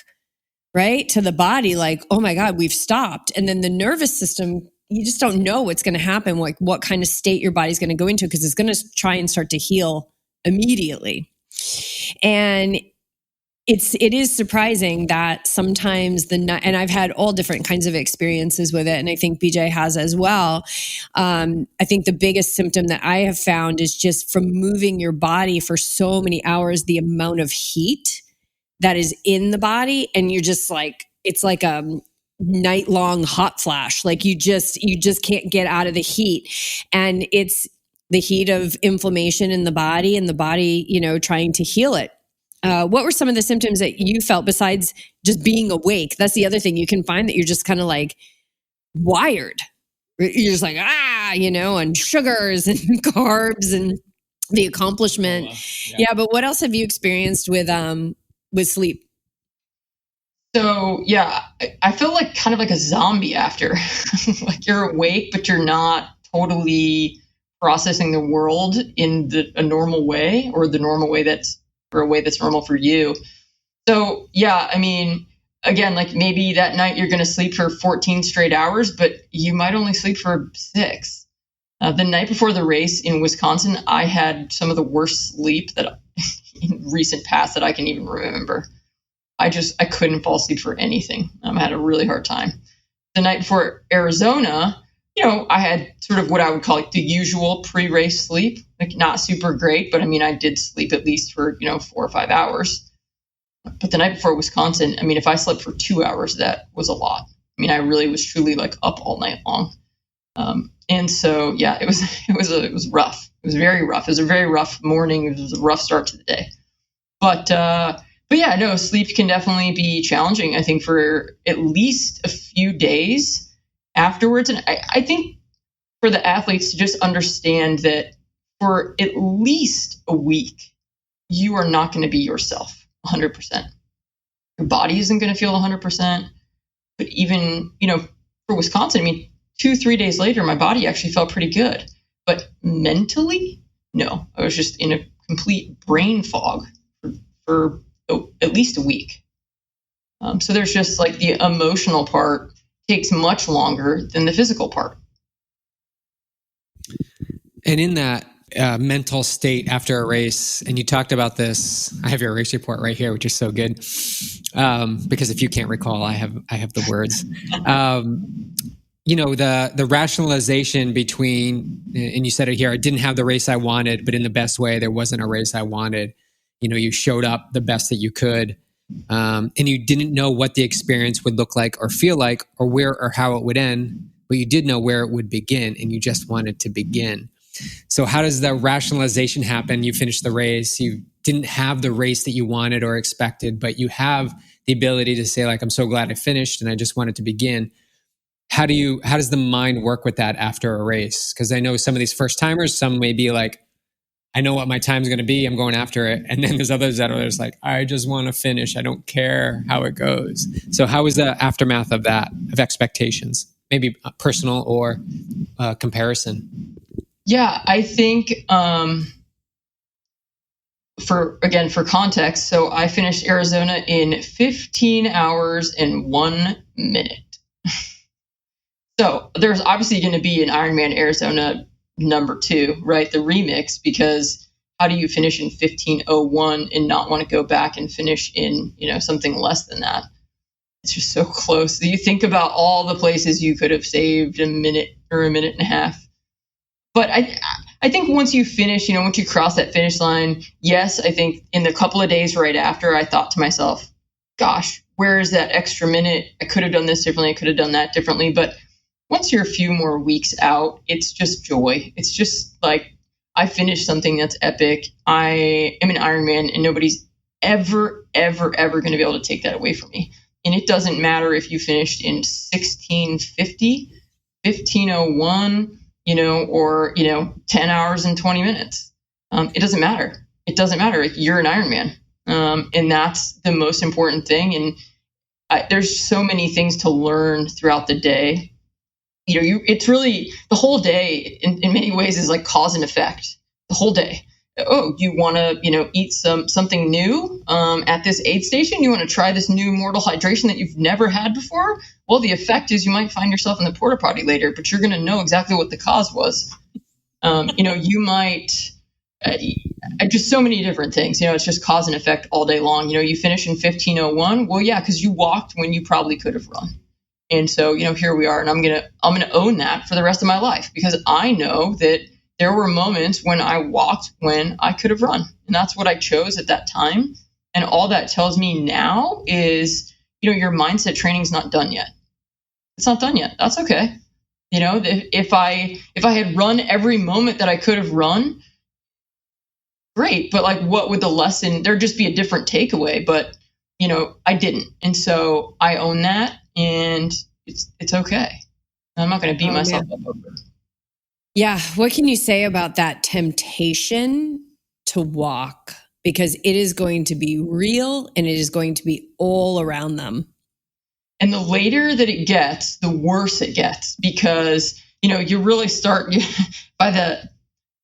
right? To the body, like, oh my God, we've stopped. And then the nervous system, you just don't know what's going to happen, like what kind of state your body's going to go into, because it's going to try and start to heal immediately. And it is surprising that sometimes and I've had all different kinds of experiences with it, and I think BJ has as well. I think the biggest symptom that I have found is just from moving your body for so many hours, the amount of heat that is in the body, and you're just like, it's like a night-long hot flash. Like you just can't get out of the heat, and it's the heat of inflammation in the body, and the body, trying to heal it. What were some of the symptoms that you felt besides just being awake? That's the other thing. You can find that you're just kind of like wired. You're just like, on sugars and carbs and the accomplishment. Yeah. But what else have you experienced with sleep? So, yeah, I feel like kind of like a zombie after. Like you're awake, but you're not totally processing the world in a normal way, or the normal way or a way that's normal for you. So, yeah, I mean, again, like maybe that night you're going to sleep for 14 straight hours, but you might only sleep for 6. The night before the race in Wisconsin, I had some of the worst sleep that in recent past that I can even remember. I couldn't fall asleep for anything. I had a really hard time. The night before Arizona, I had sort of what I would call like the usual pre-race sleep, like not super great, but I mean, I did sleep at least for, 4 or 5 hours. But the night before Wisconsin, I mean, if I slept for 2 hours, that was a lot. I mean, I really was truly like up all night long. And so, yeah, it was rough. It was very rough. It was a very rough morning. It was a rough start to the day. But yeah, no, sleep can definitely be challenging, I think, for at least a few days afterwards. And I think for the athletes to just understand that for at least a week, you are not going to be yourself 100%. Your body isn't going to feel 100%. But even, for Wisconsin, I mean, 2-3 days later, my body actually felt pretty good. But mentally, no, I was just in a complete brain fog for at least a week. So there's just like the emotional part takes much longer than the physical part. And in that mental state after a race, and you talked about this, I have your race report right here, which is so good. Because if you can't recall, I have the words. The rationalization between, and you said it here, I didn't have the race I wanted, but in the best way, there wasn't a race I wanted. You showed up the best that you could. And you didn't know what the experience would look like or feel like, or where or how it would end, but you did know where it would begin, and you just wanted to begin. So how does the rationalization happen? You finished the race, you didn't have the race that you wanted or expected, but you have the ability to say, like, I'm so glad I finished and I just wanted to begin. How does the mind work with that after a race? Because I know some of these first timers, some may be like, I know what my time's going to be, I'm going after it. And then there's others that are just like, I just want to finish. I don't care how it goes. So how was the aftermath of that, of expectations? maybe personal or comparison? Yeah, I think for context, so I finished Arizona in 15 hours and 1 minute. So there's obviously going to be an Ironman Arizona number 2, right? The remix, because how do you finish in 15:01 and not want to go back and finish in, something less than that? It's just so close. You think about all the places you could have saved a minute or a minute and a half. But I think once you finish, once you cross that finish line, yes, I think in the couple of days right after, I thought to myself, gosh, where is that extra minute? I could have done this differently. I could have done that differently. But once you're a few more weeks out, it's just joy. It's just like, I finished something that's epic. I am an Ironman, and nobody's ever, ever, ever going to be able to take that away from me. And it doesn't matter if you finished in 16:50, 15:01, or 10 hours and 20 minutes. It doesn't matter. It doesn't matter. You're an Ironman, and that's the most important thing. And there's so many things to learn throughout the day. It's really the whole day in many ways is like cause and effect. The whole day. Oh, you want to eat something new at this aid station? You want to try this new mortal hydration that you've never had before? Well, the effect is you might find yourself in the porta potty later, but you're going to know exactly what the cause was. You might just so many different things. It's just cause and effect all day long. You finish in 15:01. Well, yeah, because you walked when you probably could have run. And so, here we are, and I'm gonna own that for the rest of my life, because I know that there were moments when I walked when I could have run, and that's what I chose at that time. And all that tells me now is, your mindset training's not done yet. It's not done yet. That's okay. If I had run every moment that I could have run, great. But like, what would the lesson? There'd just be a different takeaway. But I didn't, and so I own that. And it's okay. I'm not going to beat myself up over it. Yeah. What can you say about that temptation to walk? Because it is going to be real, and it is going to be all around them. And the later that it gets, the worse it gets, because, you really start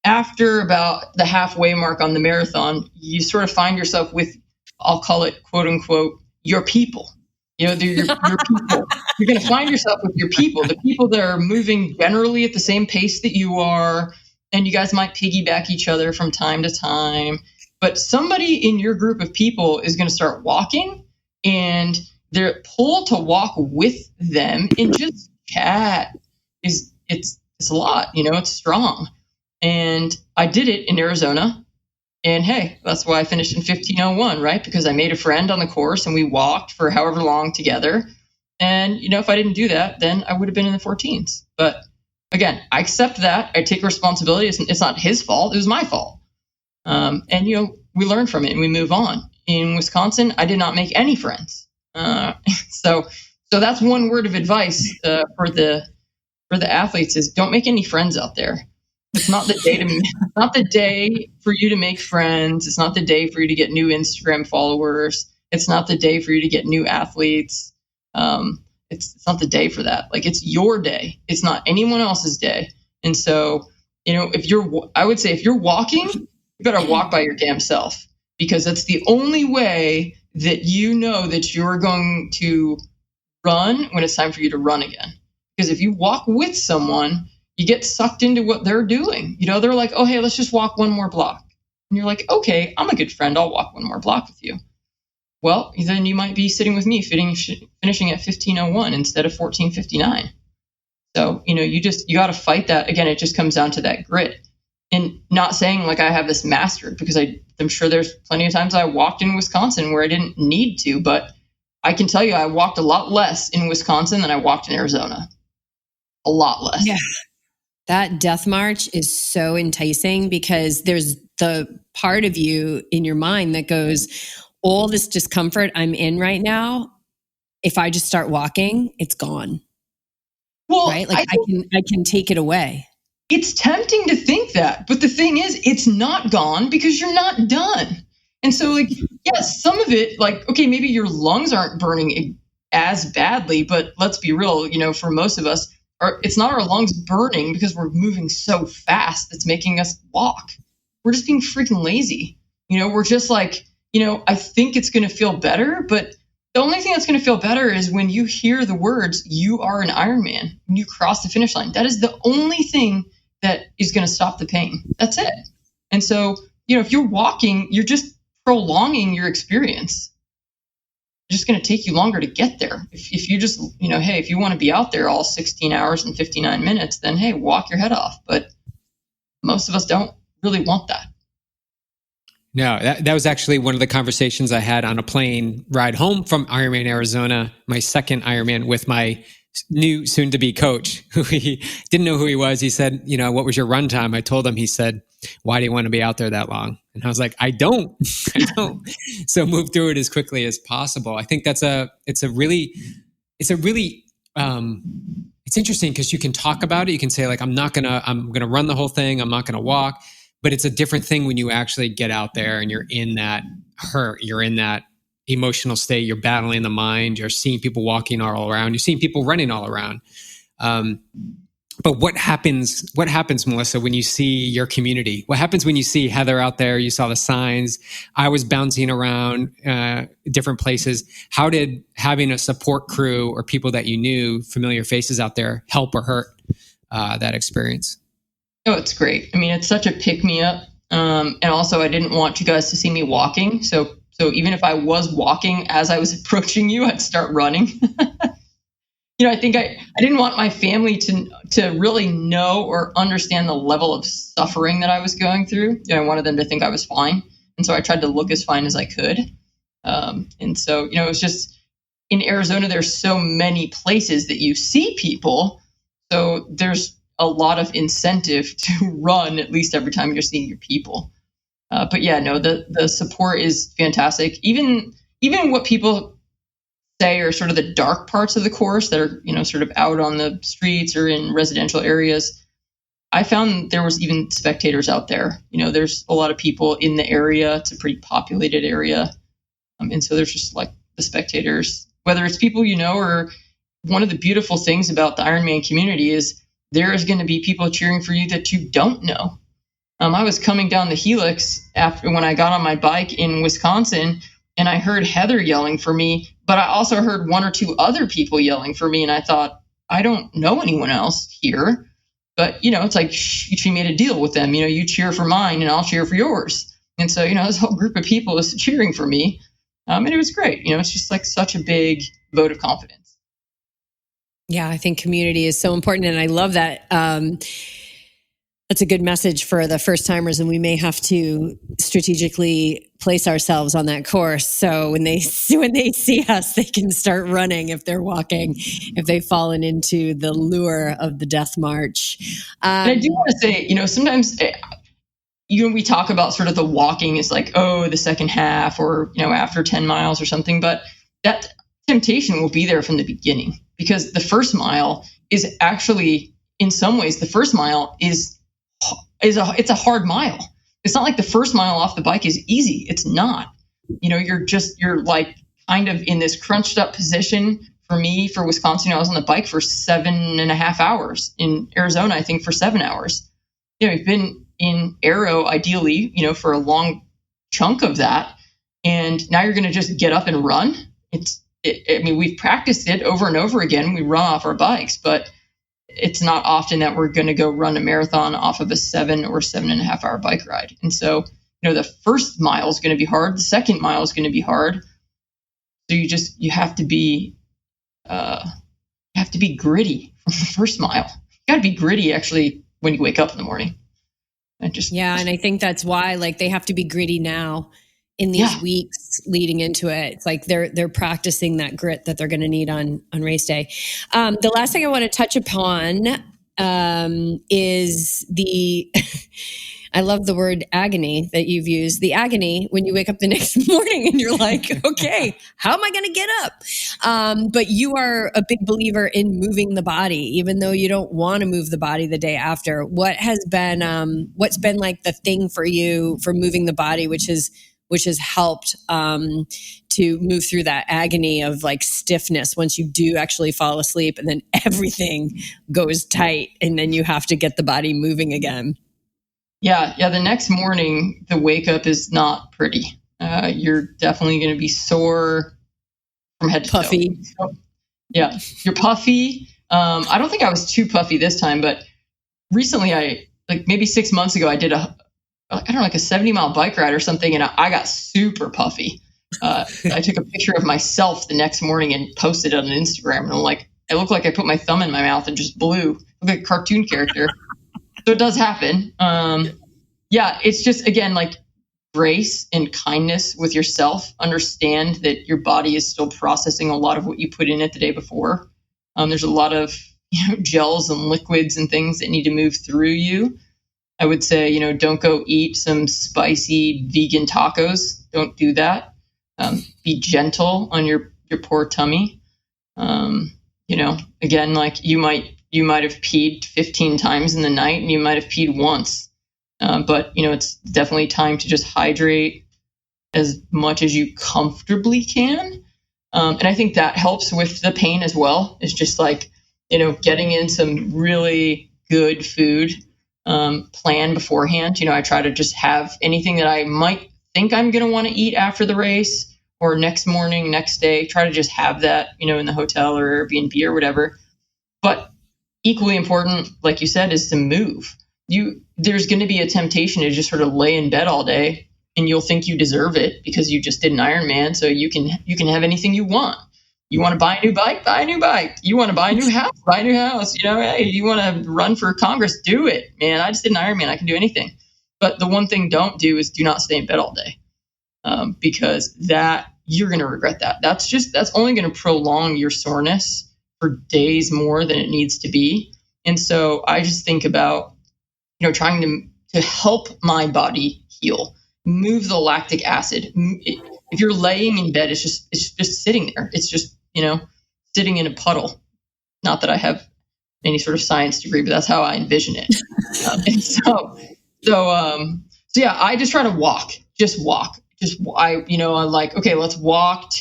after about the halfway mark on the marathon, you sort of find yourself with, I'll call it, quote unquote, your people. They're your people. You're going to find yourself with your people, the people that are moving generally at the same pace that you are, and you guys might piggyback each other from time to time. But somebody in your group of people is going to start walking, and their pull to walk with them and just chat it's a lot. It's strong. And I did it in Arizona. And hey, that's why I finished in 15:01, right? Because I made a friend on the course, and we walked for however long together. And, if I didn't do that, then I would have been in the 14s. But again, I accept that. I take responsibility. It's not his fault. It was my fault. And, we learn from it and we move on. In Wisconsin, I did not make any friends. So that's one word of advice for the athletes is don't make any friends out there. It's not the day for you to make friends. It's not the day for you to get new Instagram followers. It's not the day for you to get new athletes. It's not the day for that. Like, it's your day. It's not anyone else's day. And so, I would say if you're walking, you better walk by your damn self, because that's the only way that that you're going to run when it's time for you to run again. Because if you walk with someone, you get sucked into what they're doing. They're like, oh, hey, let's just walk one more block. And you're like, okay, I'm a good friend. I'll walk one more block with you. Well, then you might be sitting with me finishing at 15:01 instead of 14:59. So, you got to fight that. Again, it just comes down to that grit. And not saying like I have this mastered, because I'm sure there's plenty of times I walked in Wisconsin where I didn't need to, but I can tell you I walked a lot less in Wisconsin than I walked in Arizona. A lot less. Yeah. That death march is so enticing, because there's the part of you in your mind that goes, all this discomfort I'm in right now, if I just start walking, it's gone. Well, right? Like I can take it away. It's tempting to think that, but the thing is, it's not gone because you're not done. And so, like, yes, some of it, like, okay, maybe your lungs aren't burning as badly, but let's be real, for most of us, it's not our lungs burning because we're moving so fast that's making us walk. We're just being freaking lazy. We're just like, I think it's going to feel better, but the only thing that's going to feel better is when you hear the words, you are an Ironman, when you cross the finish line. That is the only thing that is going to stop the pain. That's it. And so, if you're walking, you're just prolonging your experience. It's just going to take you longer to get there. If you just, hey, if you want to be out there all 16 hours and 59 minutes, then hey, walk your head off. But most of us don't really want that. No, that was actually one of the conversations I had on a plane ride home from Ironman Arizona, my second Ironman, with my new soon-to-be coach, who he didn't know who he was. He said, what was your run time? I told him. He said, why do you want to be out there that long? And I was like, I don't. So move through it as quickly as possible. I think it's interesting because you can talk about it. You can say like, I'm going to run the whole thing. I'm not going to walk. But it's a different thing when you actually get out there and you're in that hurt, you're in that emotional state, you're battling the mind, you're seeing people walking all around, you're seeing people running all around. But what happens, Melissa, when you see your community? What happens when you see Heather out there? You saw the signs. I was bouncing around different places. How did having a support crew or people that you knew, familiar faces out there, help or hurt that experience? Oh, it's great. I mean, it's such a pick-me-up. And also, I didn't want you guys to see me walking. So even if I was walking as I was approaching you, I'd start running. I think I didn't want my family to really know or understand the level of suffering that I was going through. I wanted them to think I was fine. And so I tried to look as fine as I could. And so, it was just in Arizona, there's so many places that you see people. So there's a lot of incentive to run at least every time you're seeing your people. But yeah, no, the support is fantastic. Even what people say are sort of the dark parts of the course that are, sort of out on the streets or in residential areas. I found there was even spectators out there. There's a lot of people in the area. It's a pretty populated area. And so there's just like the spectators, whether it's people, or one of the beautiful things about the Ironman community is there is going to be people cheering for you that you don't know. I was coming down the helix when I got on my bike in Wisconsin, and I heard Heather yelling for me, but I also heard one or two other people yelling for me. And I thought, I don't know anyone else here, but it's like she made a deal with them. You cheer for mine and I'll cheer for yours. And so, this whole group of people is cheering for me. And it was great. It's just like such a big vote of confidence. Yeah, I think community is so important. And I love that. That's a good message for the first timers. And we may have to strategically place ourselves on that course. So when they see us, they can start running if they're walking, if they've fallen into the lure of the death march. And I do want to say, sometimes, we talk about sort of the walking is like, the second half or, after 10 miles or something, but that temptation will be there from the beginning. Because the first mile is actually, in some ways, the first mile it's a hard mile. It's not like the first mile off the bike is easy. It's not. You're like kind of in this crunched up position. For me, for Wisconsin, I was on the bike for 7.5 hours. In Arizona, I think for 7 hours. You've been in aero, ideally, for a long chunk of that. And now you're going to just get up and run. We've practiced it over and over again. We run off our bikes, but it's not often that we're going to go run a marathon off of a 7 or 7.5 hour bike ride. And so, the first mile is going to be hard. The second mile is going to be hard. So you have to be gritty from the first mile. You got to be gritty actually when you wake up in the morning. And which has helped to move through that agony of like stiffness once you do actually fall asleep, and then everything goes tight, and then you have to get the body moving again. Yeah. The next morning, the wake up is not pretty. You're definitely going to be sore from head to puffy. toe. So, yeah, you're puffy. I don't think I was too puffy this time, but recently, maybe 6 months ago, I did a 70-mile bike ride or something, and I got super puffy. I took a picture of myself the next morning and posted it on Instagram, and I'm like, I look like I put my thumb in my mouth and just blew. I look like a cartoon character. So it does happen. It's just, again, like grace and kindness with yourself. Understand that your body is still processing a lot of what you put in it the day before. There's a lot of gels and liquids and things that need to move through you. I would say, don't go eat some spicy vegan tacos. Don't do that. Be gentle on your poor tummy. Again, like you might have peed 15 times in the night, and you might have peed once. But it's definitely time to just hydrate as much as you comfortably can. And I think that helps with the pain as well. It's just like, getting in some really good food, plan beforehand. I try to just have anything that I might think I'm going to want to eat after the race or next morning, next day, try to just have that, in the hotel or Airbnb or whatever. But equally important, like you said, is to move. There's going to be a temptation to just sort of lay in bed all day, and you'll think you deserve it because you just did an Ironman. So you can have anything you want. You want to buy a new bike, buy a new bike. You want to buy a new house, buy a new house. Hey, you want to run for Congress, do it, man. I just did an Ironman. I can do anything. But the one thing don't do is do not stay in bed all day, because that you're going to regret that. That's only going to prolong your soreness for days more than it needs to be. And so I just think about, trying to help my body heal, move the lactic acid. If you're laying in bed, it's just sitting there. It's just, sitting in a puddle. Not that I have any sort of science degree, but that's how I envision it. I just try to walk. I'm like, okay, let's walk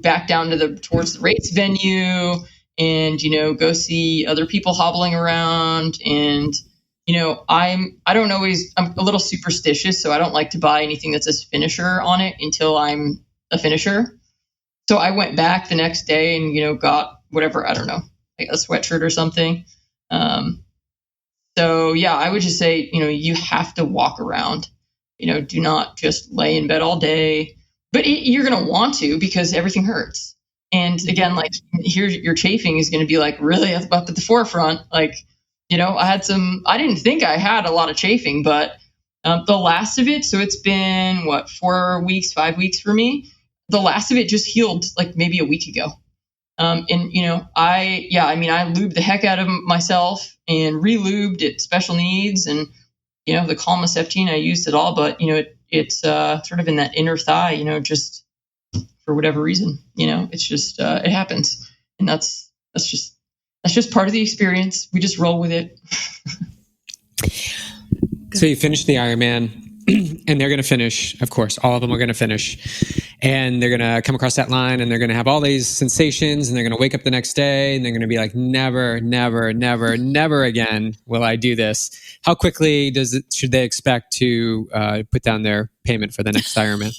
back down towards the race venue, and go see other people hobbling around. And I'm a little superstitious, so I don't like to buy anything that says finisher on it until I'm a finisher. So I went back the next day and got whatever, I don't know, like a sweatshirt or something. I would just say, you have to walk around. Do not just lay in bed all day, but you're going to want to, because everything hurts. And again, like here, your chafing is going to be like really up at the forefront. Like, I didn't think I had a lot of chafing, but the last of it, so it's been 5 weeks for me. The last of it just healed like maybe a week ago. I lubed the heck out of myself and re-lubed at Special Needs, and the Calma 17, I used it all, but it's sort of in that inner thigh, just for whatever reason, it's just it happens, and that's just part of the experience. We just roll with it. So you finish the Ironman, and they're going to finish, of course, all of them are going to finish, and they're going to come across that line, and they're going to have all these sensations, and they're going to wake up the next day, and they're going to be like, never, never, never, never again will I do this. How quickly should they expect to put down their payment for the next Ironman?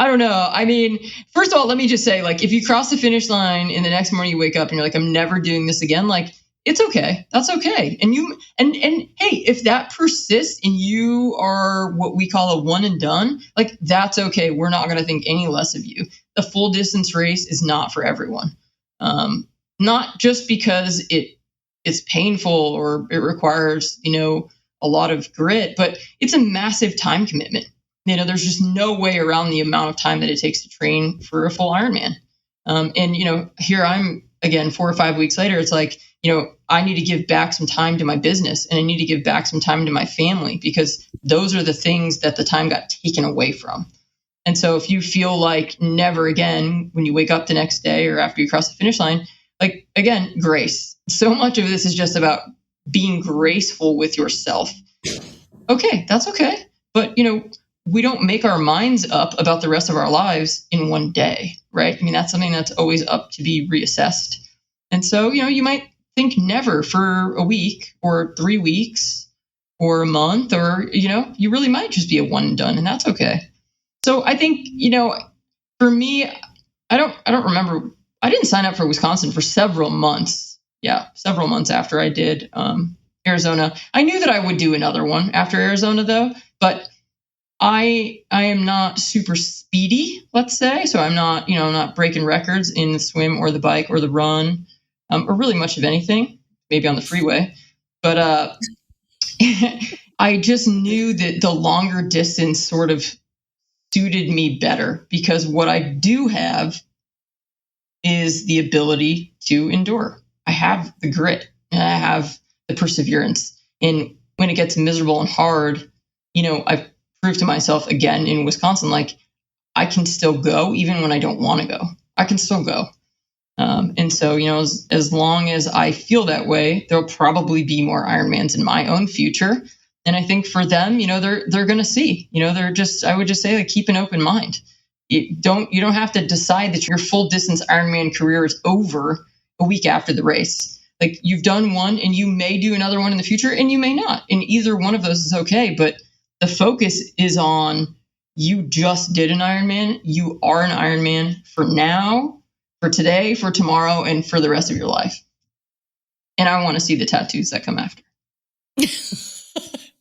I don't know. I mean, first of all, let me just say, like, if you cross the finish line and the next morning you wake up and you're like, I'm never doing this again, like, it's okay. That's okay. And hey, if that persists and you are what we call a one and done, like, that's okay. We're not going to think any less of you. The full distance race is not for everyone. Not just because it's painful or it requires, a lot of grit, but it's a massive time commitment. There's just no way around the amount of time that it takes to train for a full Ironman. Here I'm again, 4 or 5 weeks later, it's like, I need to give back some time to my business, and I need to give back some time to my family, because those are the things that the time got taken away from. And so if you feel like never again, when you wake up the next day or after you cross the finish line, like, again, grace. So much of this is just about being graceful with yourself. okay, that's okay. But, we don't make our minds up about the rest of our lives in one day, right? I mean, that's something that's always up to be reassessed. And so, you might think never for a week or 3 weeks or a month, or, you really might just be a one and done, and that's okay. So I think, for me, I don't remember. I didn't sign up for Wisconsin for several months. Yeah, several months after I did Arizona. I knew that I would do another one after Arizona, though, but I am not super speedy, let's say. So I'm not, I'm not breaking records in the swim or the bike or the run, or really much of anything, maybe on the freeway. But I just knew that the longer distance sort of suited me better, because what I do have is the ability to endure. I have the grit and I have the perseverance. And when it gets miserable and hard, I've proved to myself again in Wisconsin, like, I can still go even when I don't want to go. I can still go. And so, as long as I feel that way, there'll probably be more Ironmans in my own future. And I think for them, they're going to see, I would just say, like, keep an open mind. You don't have to decide that your full distance Ironman career is over a week after the race. Like, you've done one and you may do another one in the future, and you may not. And either one of those is okay. But the focus is on, you just did an Ironman. You are an Ironman for now, for today, for tomorrow, and for the rest of your life. And I want to see the tattoos that come after.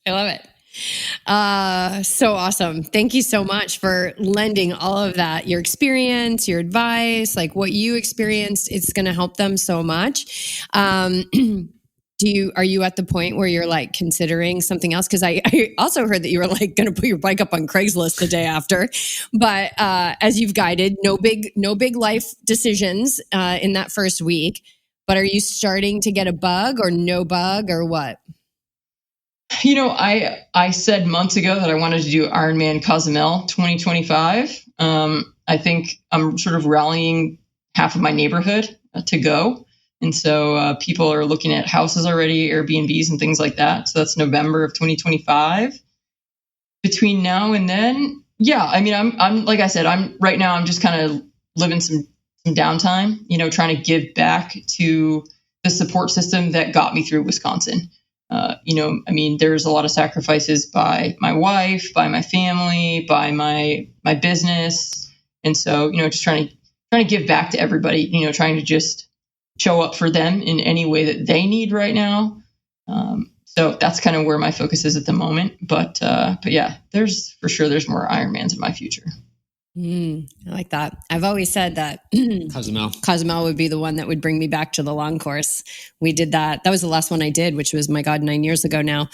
I love it. So awesome. Thank you so much for lending all of that, your experience, your advice, like what you experienced. It's going to help them so much. Are you at the point where you're like considering something else? Because I also heard that you were like going to put your bike up on Craigslist the day after. But as you've guided, no big life decisions in that first week. But are you starting to get a bug or no bug or what? I said months ago that I wanted to do Ironman Cozumel 2025. I think I'm sort of rallying half of my neighborhood to go. And so people are looking at houses already, Airbnbs and things like that. So that's November of 2025. Between now and then, yeah, I mean, I'm like I said, right now, I'm just kind of living some downtime, trying to give back to the support system that got me through Wisconsin. There's a lot of sacrifices by my wife, by my family, by my business. And so, just trying to give back to everybody, trying to just show up for them in any way that they need right now. So that's kind of where my focus is at the moment. But yeah, there's more Ironmans in my future. I like that. I've always said that Cozumel would be the one that would bring me back to the long course. We did that. That was the last one I did, which was, my God, 9 years ago now.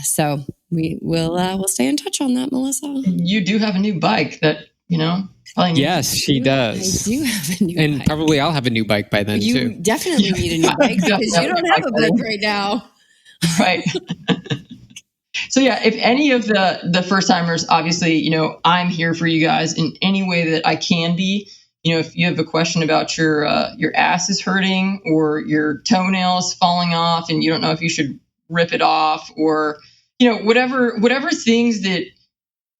So we'll stay in touch on that, Melissa. You do have a new bike that, Yes, she does. I do have a new and bike. probably I'll have a new bike by then, too. You definitely need a new bike because you don't have a bike right now. Right. So yeah, if any of the first timers, obviously, I'm here for you guys in any way that I can be. If you have a question about your ass is hurting or your toenail is falling off and you don't know if you should rip it off, or, whatever things that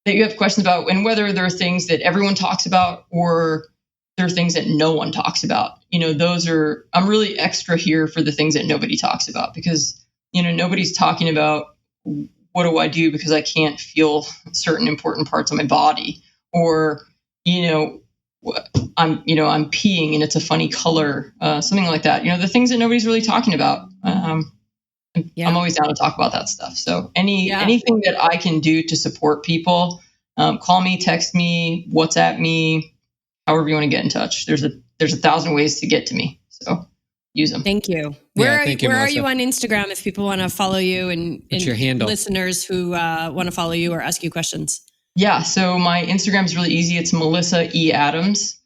you have questions about, and whether there are things that everyone talks about or there are things that no one talks about, I'm really extra here for the things that nobody talks about, because, nobody's talking about, what do I do because I can't feel certain important parts of my body, or, I'm peeing and it's a funny color, something like that. The things that nobody's really talking about. I'm always down to talk about that stuff. So anything that I can do to support people, call me, text me, WhatsApp me, however you want to get in touch. There's 1,000 ways to get to me. So use them. Thank you. Where are you on Instagram if people want to follow you and your handle? Listeners who want to follow you or ask you questions? Yeah. So my Instagram is really easy. It's Melissa E. Adams.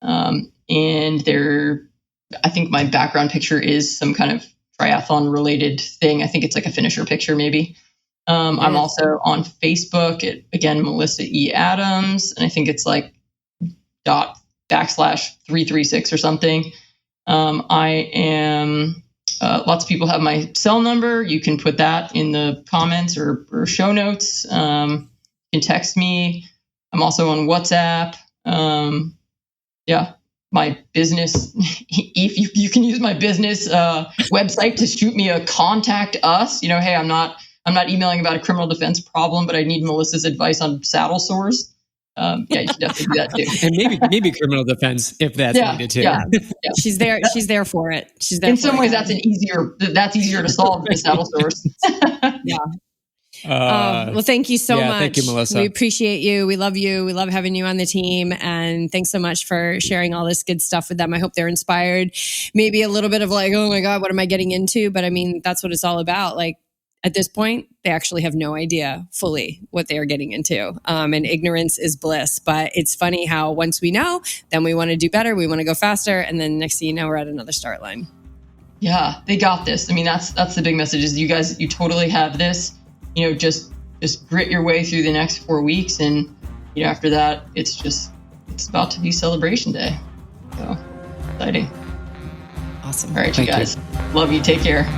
And I think my background picture is some kind of triathlon related thing. I think it's like a finisher picture maybe. I'm also on Facebook at, again, Melissa E. Adams. And I think it's like /336 or something. I am Lots of people have my cell number. You can put that in the comments or show notes. You can text me. I'm also on WhatsApp. My business, if you can use my business website to shoot me a contact us. Hey, I'm not emailing about a criminal defense problem, but I need Melissa's advice on saddle sores. You can definitely do that too. And maybe criminal defense if that's needed too. Yeah. She's there for it. She's there. In some ways, that's easier to solve than the saddle sores. Yeah. Well, thank you so much. Thank you, Melissa. We appreciate you. We love you. We love having you on the team. And thanks so much for sharing all this good stuff with them. I hope they're inspired. Maybe a little bit of like, oh my God, what am I getting into? But I mean, that's what it's all about. Like at this point, they actually have no idea fully what they are getting into. And ignorance is bliss. But it's funny how once we know, then we want to do better. We want to go faster. And then next thing you know, we're at another start line. Yeah, they got this. I mean, that's the big message is you guys, you totally have this. Just grit your way through the next 4 weeks. And, after that, it's about to be celebration day. So exciting. Awesome. All right, you guys. Love you. Take care.